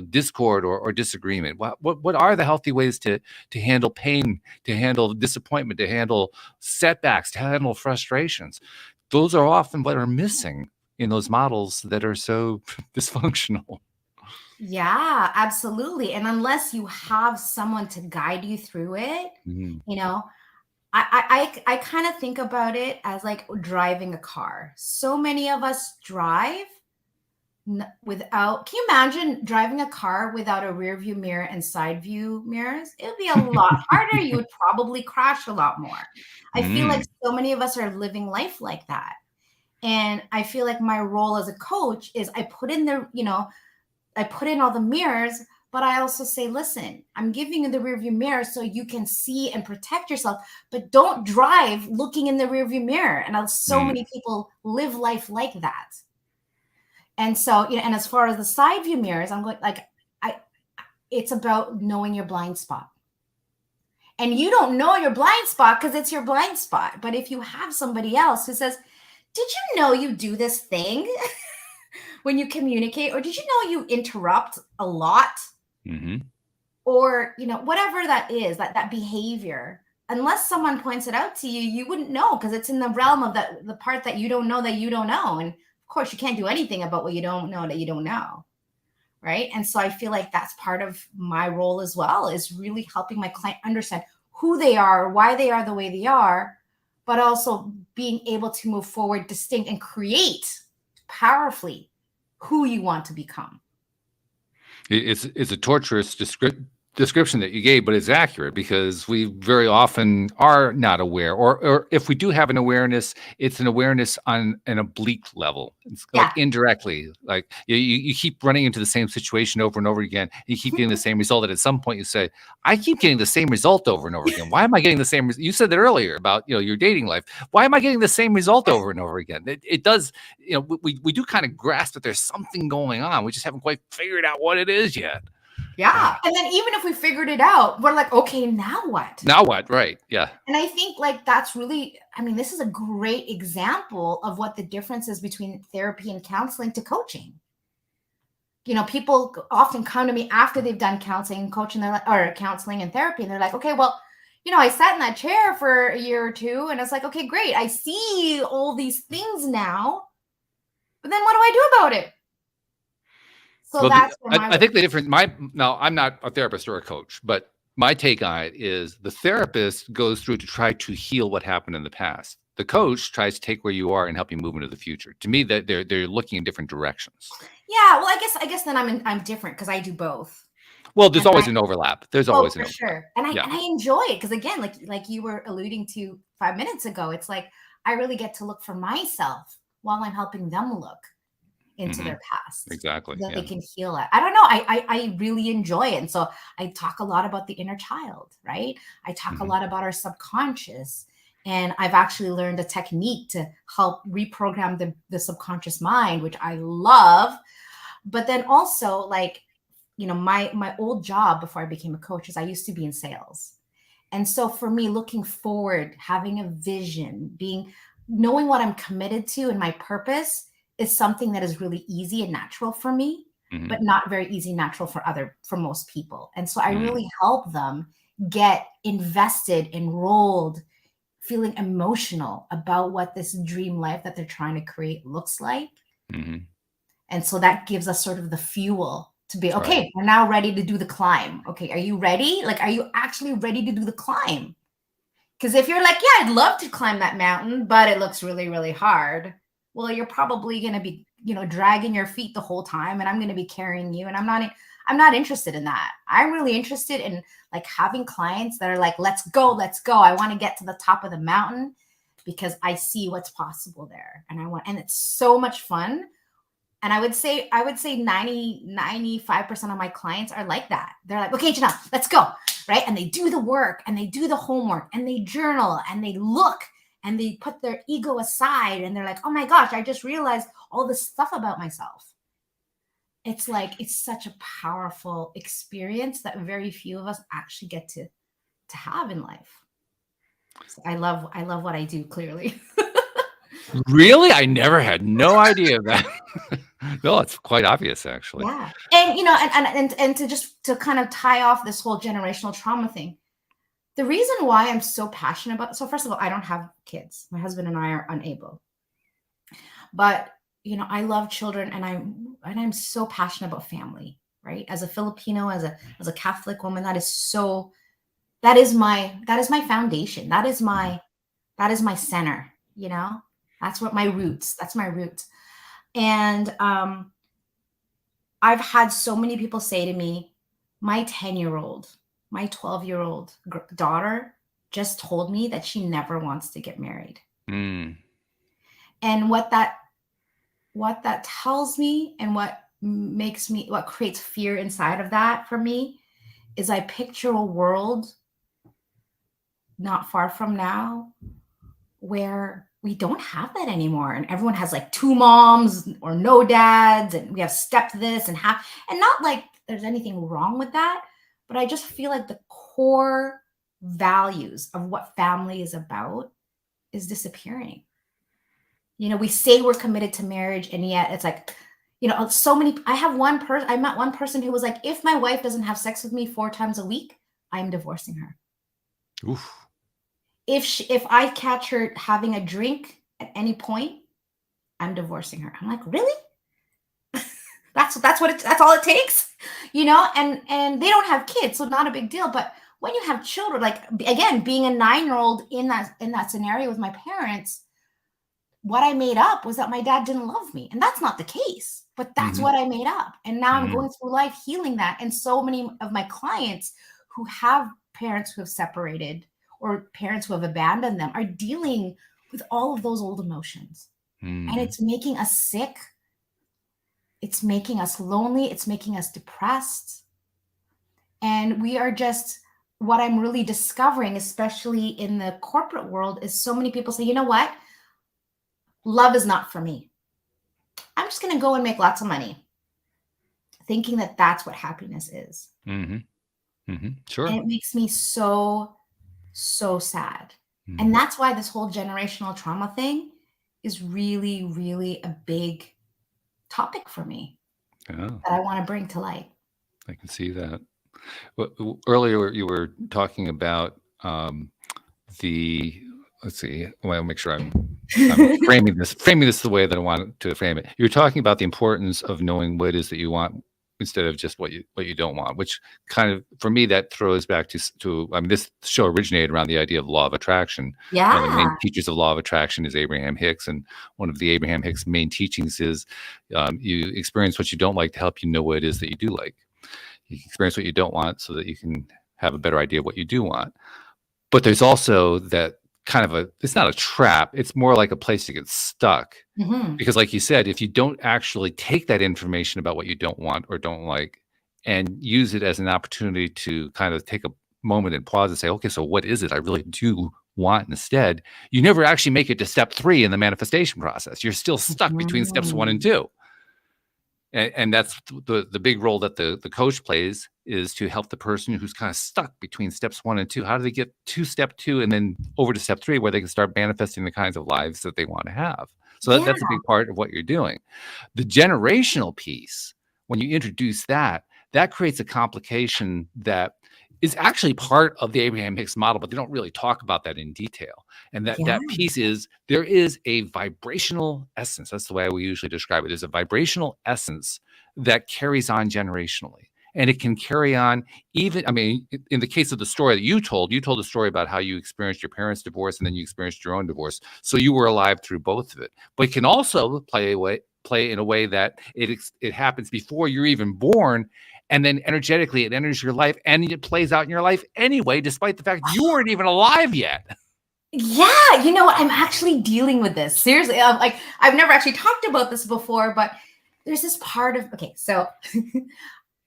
discord or disagreement? What are the healthy ways to handle pain, to handle disappointment, to handle setbacks, to handle frustrations? Those are often what are missing in those models that are so dysfunctional. Yeah, absolutely. And unless you have someone to guide you through it, I kind of think about it as like driving a car. So many of us drive without, can you imagine driving a car without a rear view mirror and side view mirrors? It would be a lot harder. You would probably crash a lot more. I feel like so many of us are living life like that. And I feel like my role as a coach is I put in all the mirrors, but I also say, listen, I'm giving you the rearview mirror so you can see and protect yourself, but don't drive looking in the rearview mirror. And so many people live life like that. And so, and as far as the side view mirrors, I'm going it's about knowing your blind spot. And you don't know your blind spot because it's your blind spot. But if you have somebody else who says, did you know you do this thing when you communicate, or did you know you interrupt a lot? Or, whatever that is, that behavior, unless someone points it out to you, you wouldn't know because it's in the realm of the part that you don't know that you don't know. And of course, you can't do anything about what you don't know that you don't know. Right. And so I feel like that's part of my role as well, is really helping my client understand who they are, why they are the way they are, but also being able to move forward distinct and create powerfully who you want to become. It's a torturous description that you gave, but it's accurate because we very often are not aware, or if we do have an awareness, it's an awareness on an oblique level. It's like indirectly, like you keep running into the same situation over and over again. You keep getting the same result. And at some point you say, I keep getting the same result over and over again. Why am I getting the same? You said that earlier about, your dating life. Why am I getting the same result over and over again? It does, we do kind of grasp that there's something going on. We just haven't quite figured out what it is yet. Yeah. And then even if we figured it out, we're like, okay, now what? Now what? Right. Yeah. And I think that's really, this is a great example of what the difference is between therapy and counseling to coaching. People often come to me after they've done counseling and coaching, or counseling and therapy. And they're like, okay, well, I sat in that chair for a year or two and it's like, okay, great. I see all these things now. But then what do I do about it? So Well, that's where I think the difference, now I'm not a therapist or a coach, but my take on it is the therapist goes through to try to heal what happened in the past. The coach tries to take where you are and help you move into the future. To me, that they're looking in different directions. Yeah, well, I guess then I'm different because I do both. Well, there's And always an overlap. There's oh, always an for overlap. sure. And I enjoy it because again, like you were alluding to 5 minutes ago, it's like I really get to look for myself while I'm helping them look into their past. Exactly. So that they can heal it. I don't know. I really enjoy it. And so I talk a lot about the inner child, right? I talk a lot about our subconscious. And I've actually learned a technique to help reprogram the subconscious mind, which I love. But then also, like, you know, my old job before I became a coach is I used to be in sales. And so for me, looking forward, having a vision, knowing what I'm committed to and my purpose is something that is really easy and natural for me, but not very easy and natural for most people. And so I really help them get invested, enrolled, feeling emotional about what this dream life that they're trying to create looks like. And so that gives us sort of the fuel to be, okay, we're now ready to do the climb. Okay, are you ready? Like, are you actually ready to do the climb? Because if you're like, yeah, I'd love to climb that mountain, but it looks really, really hard. Well, you're probably going to be, you know, dragging your feet the whole time, and I'm going to be carrying you. And I'm not interested in that. I'm really interested in like having clients that are like, let's go. I want to get to the top of the mountain because I see what's possible there. And it's so much fun. And I would say 95% of my clients are like that. They're like, okay, Jeanell, let's go. Right. And they do the work and they do the homework and they journal and they look and they put their ego aside. And they're like, oh my gosh, I just realized all this stuff about myself. It's like, it's such a powerful experience that very few of us actually get to have in life. So I love what I do, clearly. Really? I never had no idea of that. No, it's quite obvious, actually. Yeah. And, you know, and to kind of tie off this whole generational trauma thing, the reason why I'm so passionate about, so first of all, I don't have kids. My husband and I are unable. But, you know, I love children and I'm so passionate about family, right? As a Filipino, as a Catholic woman, that is my foundation. That is my center, you know? That's my roots. And I've had so many people say to me, my 10-year-old, my 12-year-old daughter just told me that she never wants to get married. And what that tells me and what creates fear inside of that for me is I picture a world not far from now where we don't have that anymore. And everyone has like 2 moms or no dads. And we have step this and not like there's anything wrong with that. But I just feel like the core values of what family is about is disappearing. You know, we say we're committed to marriage. And yet it's like, you know, I met one person who was like, if my wife doesn't have sex with me 4 times a week, I'm divorcing her. Oof. If I catch her having a drink at any point, I'm divorcing her. I'm like, really? that's all it takes, you know? And they don't have kids, so not a big deal. But when you have children, like again, being a 9-year-old in that scenario with my parents, what I made up was that my dad didn't love me, and that's not the case. But that's what I made up, and now I'm going through life healing that. And so many of my clients who have parents who have separated or parents who have abandoned them are dealing with all of those old emotions. And it's making us sick. It's making us lonely. It's making us depressed. And we are just, what I'm really discovering, especially in the corporate world, is so many people say, you know what? Love is not for me. I'm just going to go and make lots of money, thinking that that's what happiness is. Sure. And it makes me so sad. And that's why this whole generational trauma thing is really, really a big topic for me that I want to bring to light. I can see that. Well, earlier you were talking about the let's see. I want to make sure I'm framing this the way that I want to frame it. You're talking about the importance of knowing what it is that you want instead of just what you don't want, which kind of, for me, that throws back to I mean, this show originated around the idea of law of attraction. Yeah. One of the main teachers of law of attraction is Abraham Hicks, and one of the Abraham Hicks main teachings is you experience what you don't like to help you know what it is that you do like. You experience what you don't want so that you can have a better idea of what you do want. But there's also that kind of it's not a trap. It's more like a place to get stuck. Mm-hmm. Because like you said, if you don't actually take that information about what you don't want or don't like and use it as an opportunity to kind of take a moment and pause and say, okay, so what is it I really do want instead? You never actually make it to step 3 in the manifestation process. You're still stuck between steps 1 and 2. And that's the big role that the coach plays, is to help the person who's kind of stuck between steps 1 and 2. How do they get to step 2 and then over to step 3, where they can start manifesting the kinds of lives that they want to have? So that's a big part of what you're doing. The generational piece, when you introduce that creates a complication that is actually part of the Abraham Hicks model, but they don't really talk about that in detail. And that piece is, there is a vibrational essence. That's the way we usually describe it. There's a vibrational essence that carries on generationally. And it can carry on even, I mean, in the case of the story that you told a story about how you experienced your parents' divorce and then you experienced your own divorce. So you were alive through both of it. But it can also play in a way that it happens before you're even born. And then energetically, it enters your life and it plays out in your life anyway, despite the fact you weren't even alive yet. Yeah, you know what? I'm actually dealing with this. Seriously, I've never actually talked about this before, but there's this part of, okay, so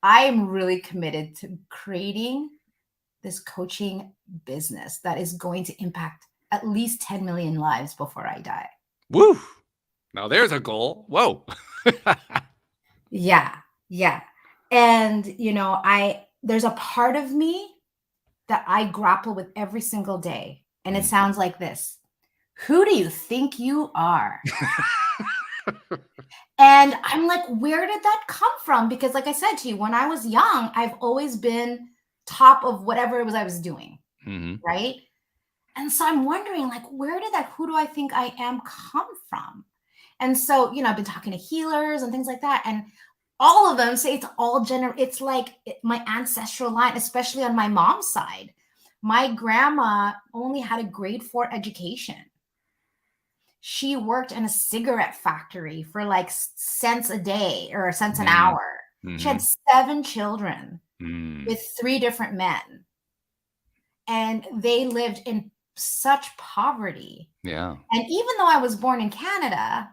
I'm really committed to creating this coaching business that is going to impact at least 10 million lives before I die. Woo! Now there's a goal. Whoa. Yeah. And, there's a part of me that I grapple with every single day. And it sounds like this. Who do you think you are? And I'm like, where did that come from? Because like I said to you, when I was young, I've always been top of whatever it was I was doing. Mm-hmm. Right. And so I'm wondering, like, where did that who do I think I am come from? And so, I've been talking to healers and things like that. And all of them say it's all it's like my ancestral line, especially on my mom's side. My grandma only had a grade 4 education. She worked in a cigarette factory for like cents a day or cents an hour. Mm-hmm. She had 7 children with 3 different men. And they lived in such poverty. Yeah. And even though I was born in Canada,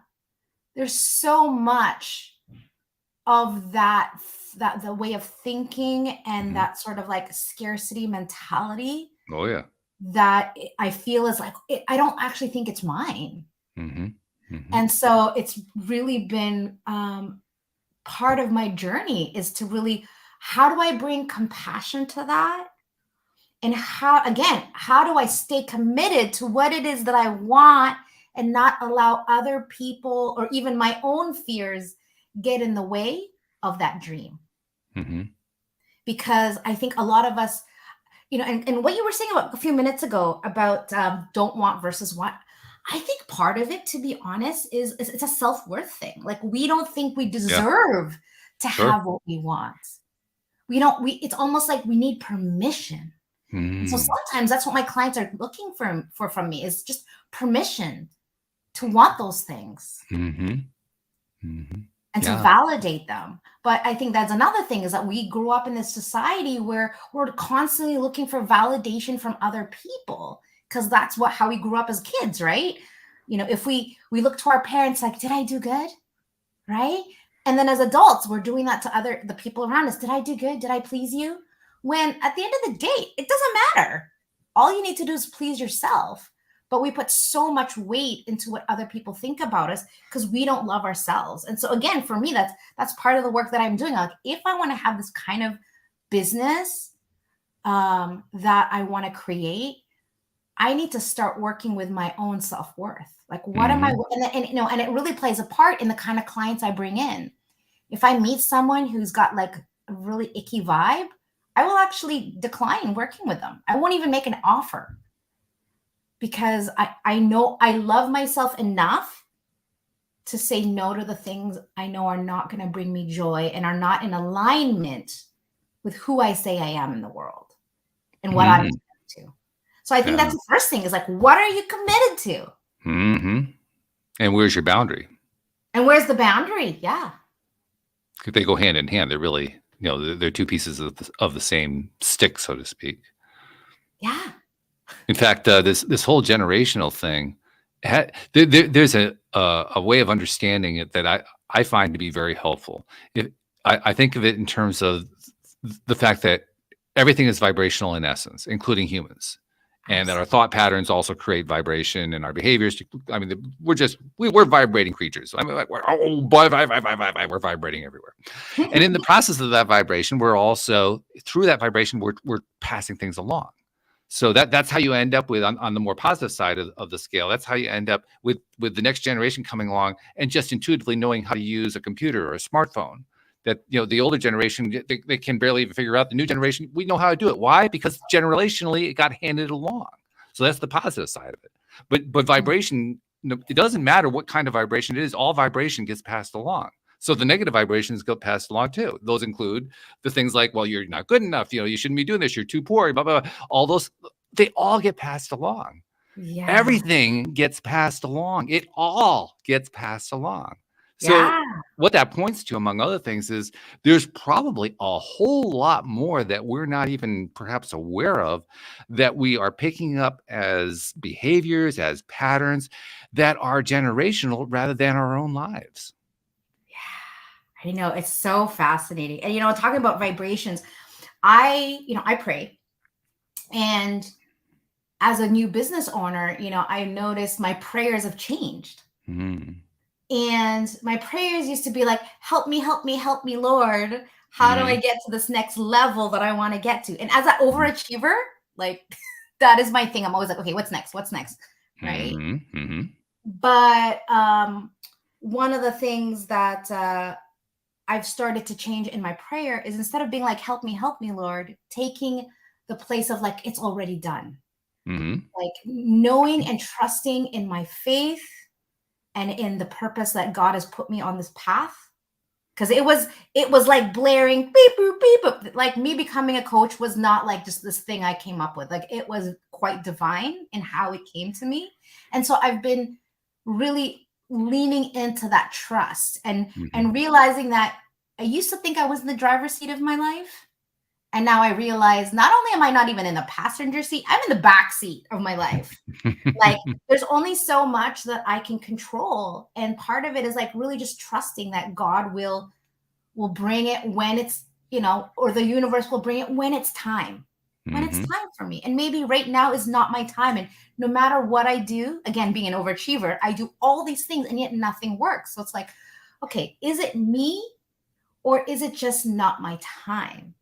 there's so much of that the way of thinking and that sort of like scarcity mentality. Oh yeah. That I feel is like, I don't actually think it's mine. Mm-hmm. Mm-hmm. And so it's really been part of my journey is to really, how do I bring compassion to that? And how do I stay committed to what it is that I want and not allow other people or even my own fears get in the way of that dream? Mm-hmm. Because I think a lot of us, and what you were saying about a few minutes ago about don't want versus want, I think part of it, to be honest, is it's a self-worth thing. Like, we don't think we deserve to have what we want. It's almost like we need permission. Mm. So sometimes that's what my clients are looking for from me, is just permission to want those things. Mm-hmm. Mm-hmm. And to validate them. But I think that's another thing, is that we grew up in this society where we're constantly looking for validation from other people, because that's how we grew up as kids, right? If we look to our parents like, did I do good? Right? And then as adults, we're doing that to the people around us. Did I do good? Did I please you? When at the end of the day, it doesn't matter. All you need to do is please yourself. But we put so much weight into what other people think about us because we don't love ourselves. And so again, for me, that's part of the work that I'm doing. Like, if I want to have this kind of business that I want to create, I need to start working with my own self-worth. Like, what am I? And it really plays a part in the kind of clients I bring in. If I meet someone who's got like a really icky vibe, I will actually decline working with them. I won't even make an offer. because I know I love myself enough to say no to the things I know are not going to bring me joy and are not in alignment with who I say I am in the world and what I'm committed to. So I think that's the first thing is like, what are you committed to? And where's your boundary? And where's the boundary? Yeah. They go hand in hand. They're really, they're two pieces of the same stick, so to speak. Yeah. In fact, this whole generational thing, there's a way of understanding it that I find to be very helpful. I think of it in terms of the fact that everything is vibrational in essence, including humans. And that our thought patterns also create vibration and our behaviors. I mean, we're vibrating creatures. I mean, we're vibrating everywhere. And in the process of that vibration, we're also, through that vibration, we're passing things along. So that's how you end up with, on the more positive side of the scale, that's how you end up with the next generation coming along and just intuitively knowing how to use a computer or a smartphone. That, the older generation, they can barely even figure out. The new generation, we know how to do it. Why? Because generationally, it got handed along. So that's the positive side of it. But vibration, it doesn't matter what kind of vibration it is. All vibration gets passed along. So the negative vibrations get passed along too. Those include the things like, well, you're not good enough. You shouldn't be doing this. You're too poor. Blah, blah, blah. All those, they all get passed along. Yeah. Everything gets passed along. It all gets passed along. So what that points to, among other things, is there's probably a whole lot more that we're not even perhaps aware of that we are picking up as behaviors, as patterns that are generational rather than our own lives. Yeah, I know. It's so fascinating. And, talking about vibrations, I pray. And as a new business owner, I noticed my prayers have changed. And my prayers used to be like, help me, Lord. How do I get to this next level that I want to get to? And as an overachiever, like that is my thing. I'm always like, okay, what's next? Right. But one of the things that I've started to change in my prayer is, instead of being like, help me, Lord, taking the place of like, it's already done. Like knowing and trusting in my faith and in the purpose that God has put me on this path. Because it was like blaring beep boop beep boop. Like me becoming a coach was not like just this thing I came up with. Like it was quite divine in how it came to me. And so I've been really leaning into that trust and realizing that I used to think I was in the driver's seat of my life. And now I realize not only am I not even in the passenger seat, I'm in the back seat of my life. Like there's only so much that I can control. And part of it is like really just trusting that God will bring it when it's, or the universe will bring it when it's time, when it's time for me. And maybe right now is not my time. And no matter what I do, again, being an overachiever, I do all these things and yet nothing works. So it's like, okay, is it me or is it just not my time?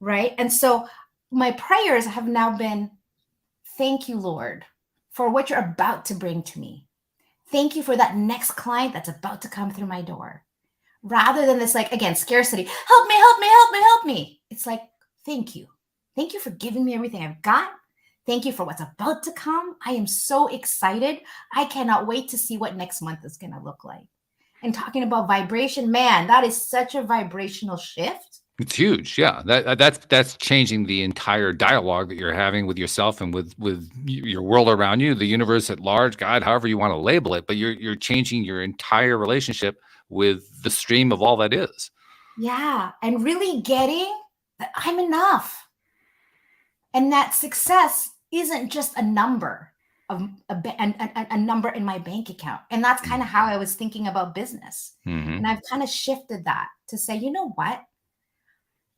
Right. And so my prayers have now been, thank you, Lord, for what you're about to bring to me. Thank you for that next client that's about to come through my door. Rather than this, like, again, scarcity, help me. It's like, thank you. Thank you for giving me everything I've got. Thank you for what's about to come. I am so excited. I cannot wait to see what next month is going to look like. And talking about vibration, man, that is such a vibrational shift. It's huge. Yeah. That's changing the entire dialogue that you're having with yourself and with your world around you, the universe at large, God, however you want to label it, but you're changing your entire relationship with the stream of all that is. Yeah. And really getting that I'm enough. And that success isn't just a number of a number in my bank account. And that's kind of how I was thinking about business. And I've kind of shifted that to say, you know what?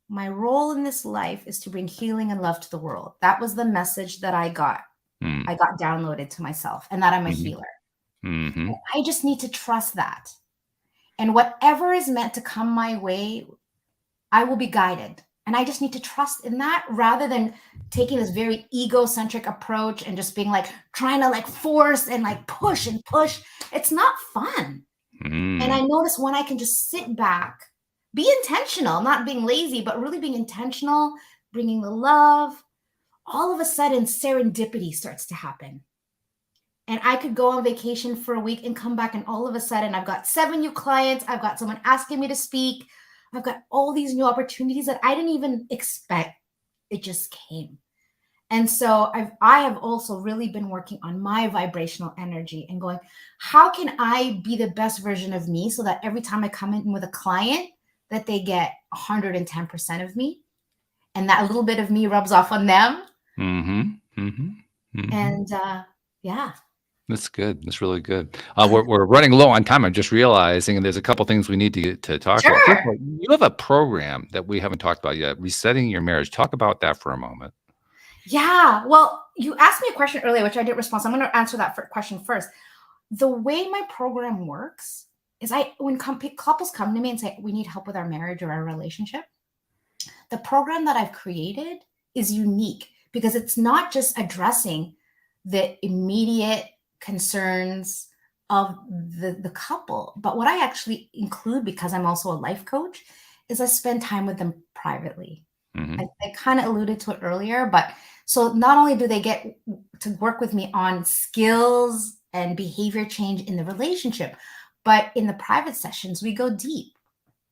My role in this life is to bring healing and love to the world. That was the message that I got. I got downloaded to myself, and that I'm a healer. And I just need to trust that. And whatever is meant to come my way, I will be guided. And I just need to trust in that rather than taking this very egocentric approach and just being like, trying to like force and like push and push. It's not fun. And I notice when I can just sit back, be intentional, not being lazy, but really being intentional, bringing the love, all of a sudden serendipity starts to happen. And I could go on vacation for a week and come back, and all of a sudden I've got 7 new clients. I've got someone asking me to speak. I've got all these new opportunities that I didn't even expect. It just came. And so I have also really been working on my vibrational energy and going, how can I be the best version of me so that every time I come in with a client that they get 110% of me, and that little bit of me rubs off on them. And yeah. That's good. That's really good. We're running low on time. I'm just realizing, and there's a couple things we need to talk about. First of all, you have a program that we haven't talked about yet, Resetting Your Marriage. Talk about that for a moment. Yeah. Well, you asked me a question earlier, which I didn't respond. So I'm going to answer that question first. The way my program works is when couples come to me and say, we need help with our marriage or our relationship, the program that I've created is unique because it's not just addressing the immediate concerns of the couple, but what I actually include, because I'm also a life coach, is I spend time with them privately. I kind of alluded to it earlier, but so not only do they get to work with me on skills and behavior change in the relationship, but in the private sessions, we go deep.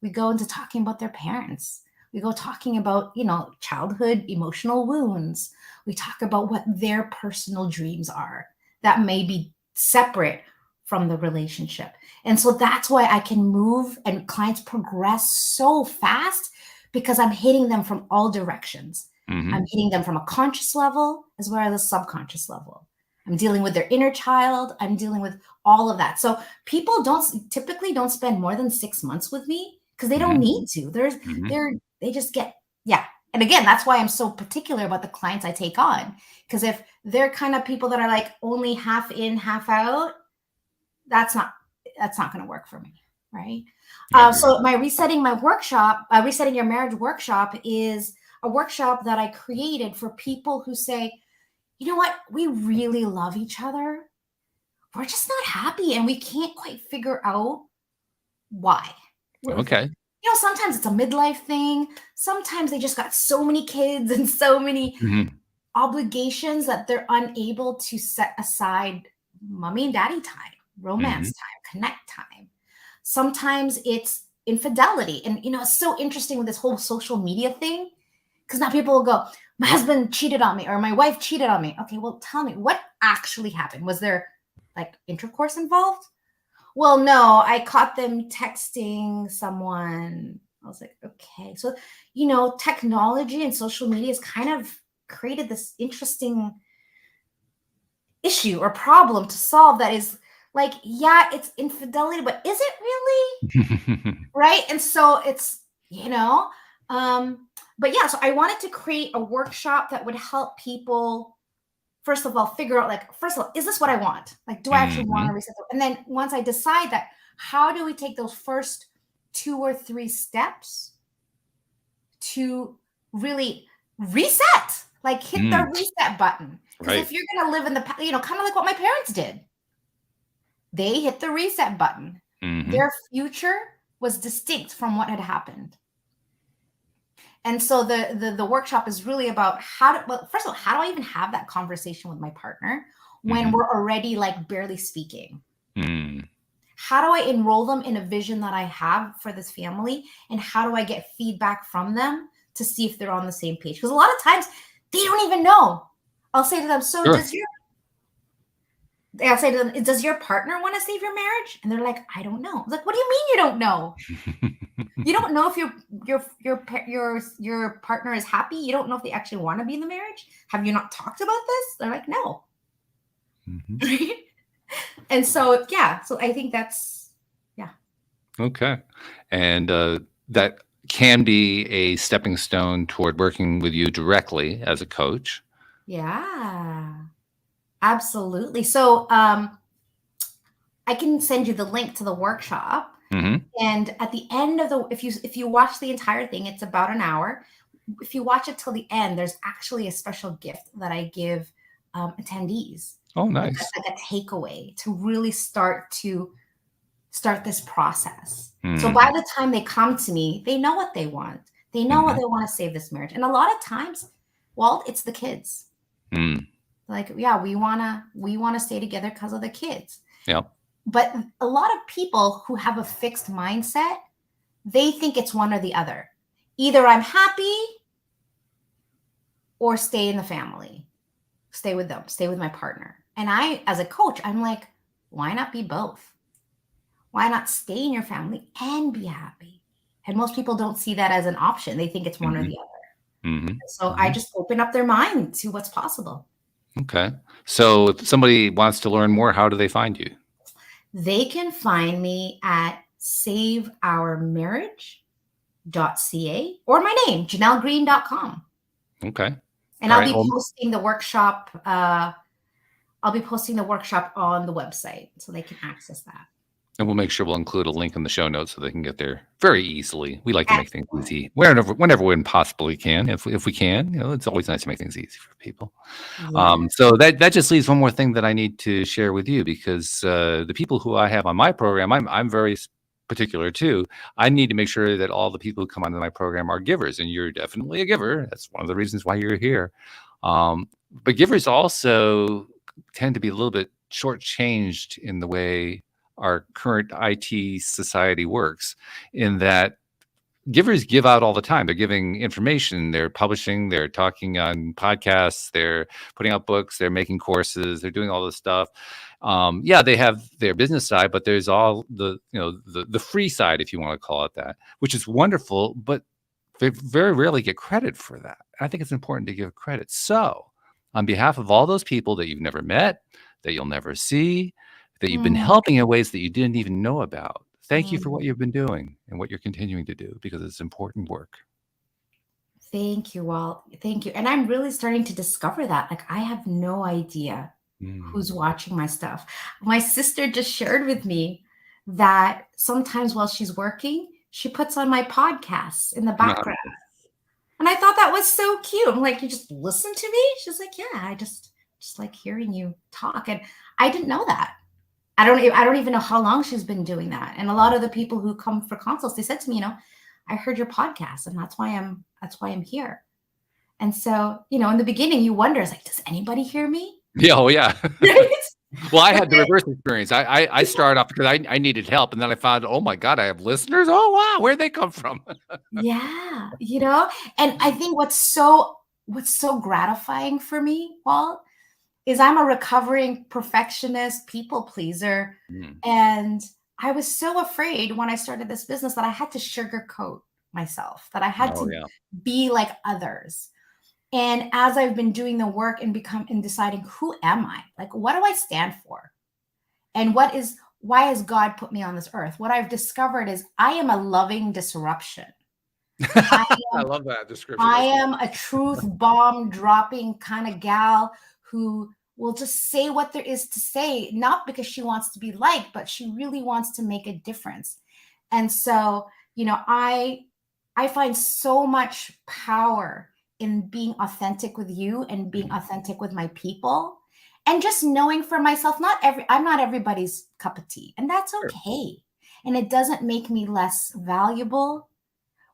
We go into talking about their parents. We go talking about, childhood emotional wounds. We talk about what their personal dreams are that may be separate from the relationship. And so that's why I can move and clients progress so fast, because I'm hitting them from all directions. I'm hitting them from a conscious level as well as a subconscious level. I'm dealing with their inner child. I'm dealing with all of that. So people typically don't spend more than 6 months with me because they don't need to. They just get, yeah. And again, that's why I'm so particular about the clients I take on. Because if they're kind of people that are like only half in, half out, that's not going to work for me, right? So my Resetting Your Marriage workshop is a workshop that I created for people who say, you know what, we really love each other. We're just not happy and we can't quite figure out why. Okay. Sometimes it's a midlife thing. Sometimes they just got so many kids and so many obligations that they're unable to set aside mommy and daddy time, romance time, connect time. Sometimes it's infidelity. And, it's so interesting with this whole social media thing, because now people will go, my husband cheated on me or my wife cheated on me. Okay, well, tell me what actually happened. Was there like intercourse involved? Well, no, I caught them texting someone. I was like, okay. So, technology and social media has kind of created this interesting issue or problem to solve that is like, yeah, it's infidelity, but is it really? Right? And so it's, but yeah, so I wanted to create a workshop that would help people, first of all, figure out, like, first of all, is this what I want? Like, do I actually want to reset? And then once I decide that, how do we take those first 2 or 3 steps to really reset? Like, hit the reset button. Because if you're going to live in the, kind of like what my parents did, they hit the reset button. Their future was distinct from what had happened. And so the workshop is really about first of all, how do I even have that conversation with my partner when we're already like barely speaking? How do I enroll them in a vision that I have for this family? And how do I get feedback from them to see if they're on the same page? Because a lot of times they don't even know. I'll say to them, I'll say to them, does your partner want to save your marriage? And they're like, I don't know. I was like, what do you mean you don't know? You don't know if your partner is happy? You don't know if they actually want to be in the marriage? Have you not talked about this? They're like, no. And so, yeah. So I think that's, yeah. Okay. And that can be a stepping stone toward working with you directly as a coach. Yeah. Absolutely. So I can send you the link to the workshop. And at the end of if you watch the entire thing, it's about an hour. If you watch it till the end, there's actually a special gift that I give attendees. Oh, nice. Like a takeaway to really start this process. So by the time they come to me, they know what they want. They know what they want to save this marriage. And a lot of times, Walt, it's the kids. The Like, yeah, we wanna stay together because of the kids. Yeah. But a lot of people who have a fixed mindset, they think it's one or the other. Either I'm happy or stay in the family, stay with them, stay with my partner. And I, as a coach, I'm like, why not be both? Why not stay in your family and be happy? And most people don't see that as an option. They think it's one or the other. So I just open up their mind to what's possible. Okay. So if somebody wants to learn more, how do they find you? They can find me at saveourmarriage.ca or my name, JeanellGreene.com. Okay. And I'll be posting the workshop. I'll be posting the workshop on the website so they can access that. And we'll make sure we'll include a link in the show notes so they can get there very easily. We like to make things easy whenever we possibly can. If we can, it's always nice to make things easy for people. Yeah. So that just leaves one more thing that I need to share with you, because the people who I have on my program, I'm very particular too. I need to make sure that all the people who come onto my program are givers, and you're definitely a giver. That's one of the reasons why you're here. But givers also tend to be a little bit shortchanged in the way our current IT society works, in that givers give out all the time. They're giving information, they're publishing, they're talking on podcasts, they're putting out books, they're making courses, they're doing all this stuff. Yeah, they have their business side, but there's all the free side, if you want to call it that, which is wonderful, but they very rarely get credit for that. I think it's important to give credit. So on behalf of all those people that you've never met, that you'll never see, that you've been helping in ways that you didn't even know about, thank you for what you've been doing and what you're continuing to do, because it's important work. Thank you, Walt. Thank you. And I'm really starting to discover that. Like, I have no idea who's watching my stuff. My sister just shared with me that sometimes while she's working, she puts on my podcasts in the background. And I thought that was so cute. I'm like, you just listen to me? She's like, yeah, I just like hearing you talk. And I didn't know that. I don't even know how long she's been doing that. And a lot of the people who come for consults, they said to me, I heard your podcast, and that's why I'm here. And so, in the beginning, you wonder, it's like, does anybody hear me? Yeah, oh yeah. Well, I had the reverse experience. I started off because I needed help, and then I found, oh my God, I have listeners. Oh wow, where'd they come from? Yeah, and I think what's so gratifying for me, Walt, is I'm a recovering perfectionist, people pleaser. And I was so afraid when I started this business that I had to sugarcoat myself, that I had to be like others. And as I've been doing the work and deciding, who am I? Like, what do I stand for? And why has God put me on this earth? What I've discovered is I am a loving disruption. I love that description. I am a truth bomb dropping kind of gal who will just say what there is to say, not because she wants to be liked, but she really wants to make a difference. And so, I find so much power in being authentic with you and being authentic with my people, and just knowing for myself, I'm not everybody's cup of tea, and that's okay. And it doesn't make me less valuable.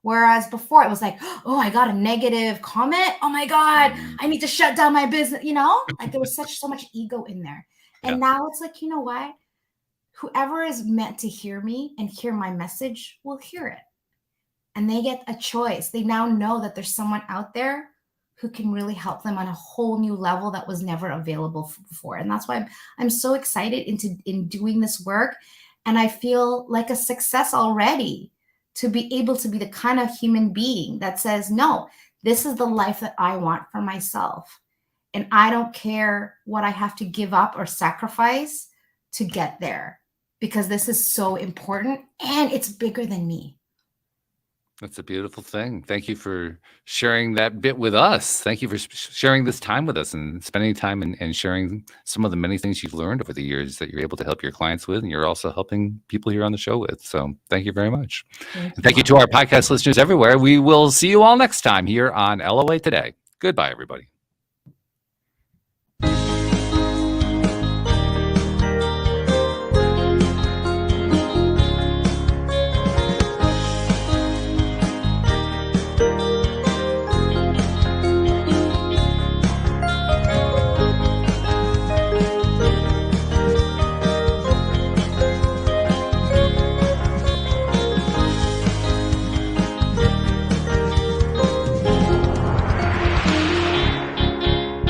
Whereas before it was like, oh, I got a negative comment. Oh my God, I need to shut down my business. Like there was so much ego in there. And now it's like, you know what? Whoever is meant to hear me and hear my message will hear it. And they get a choice. They now know that there's someone out there who can really help them on a whole new level that was never available before. And that's why I'm so excited in doing this work. And I feel like a success already, to be able to be the kind of human being that says, no, this is the life that I want for myself. And I don't care what I have to give up or sacrifice to get there, because this is so important and it's bigger than me. That's a beautiful thing. Thank you for sharing that bit with us. Thank you for sharing this time with us and spending time and sharing some of the many things you've learned over the years that you're able to help your clients with, and you're also helping people here on the show with. So thank you very much. Thank you to our podcast listeners everywhere. We will see you all next time here on LOA Today. Goodbye, everybody.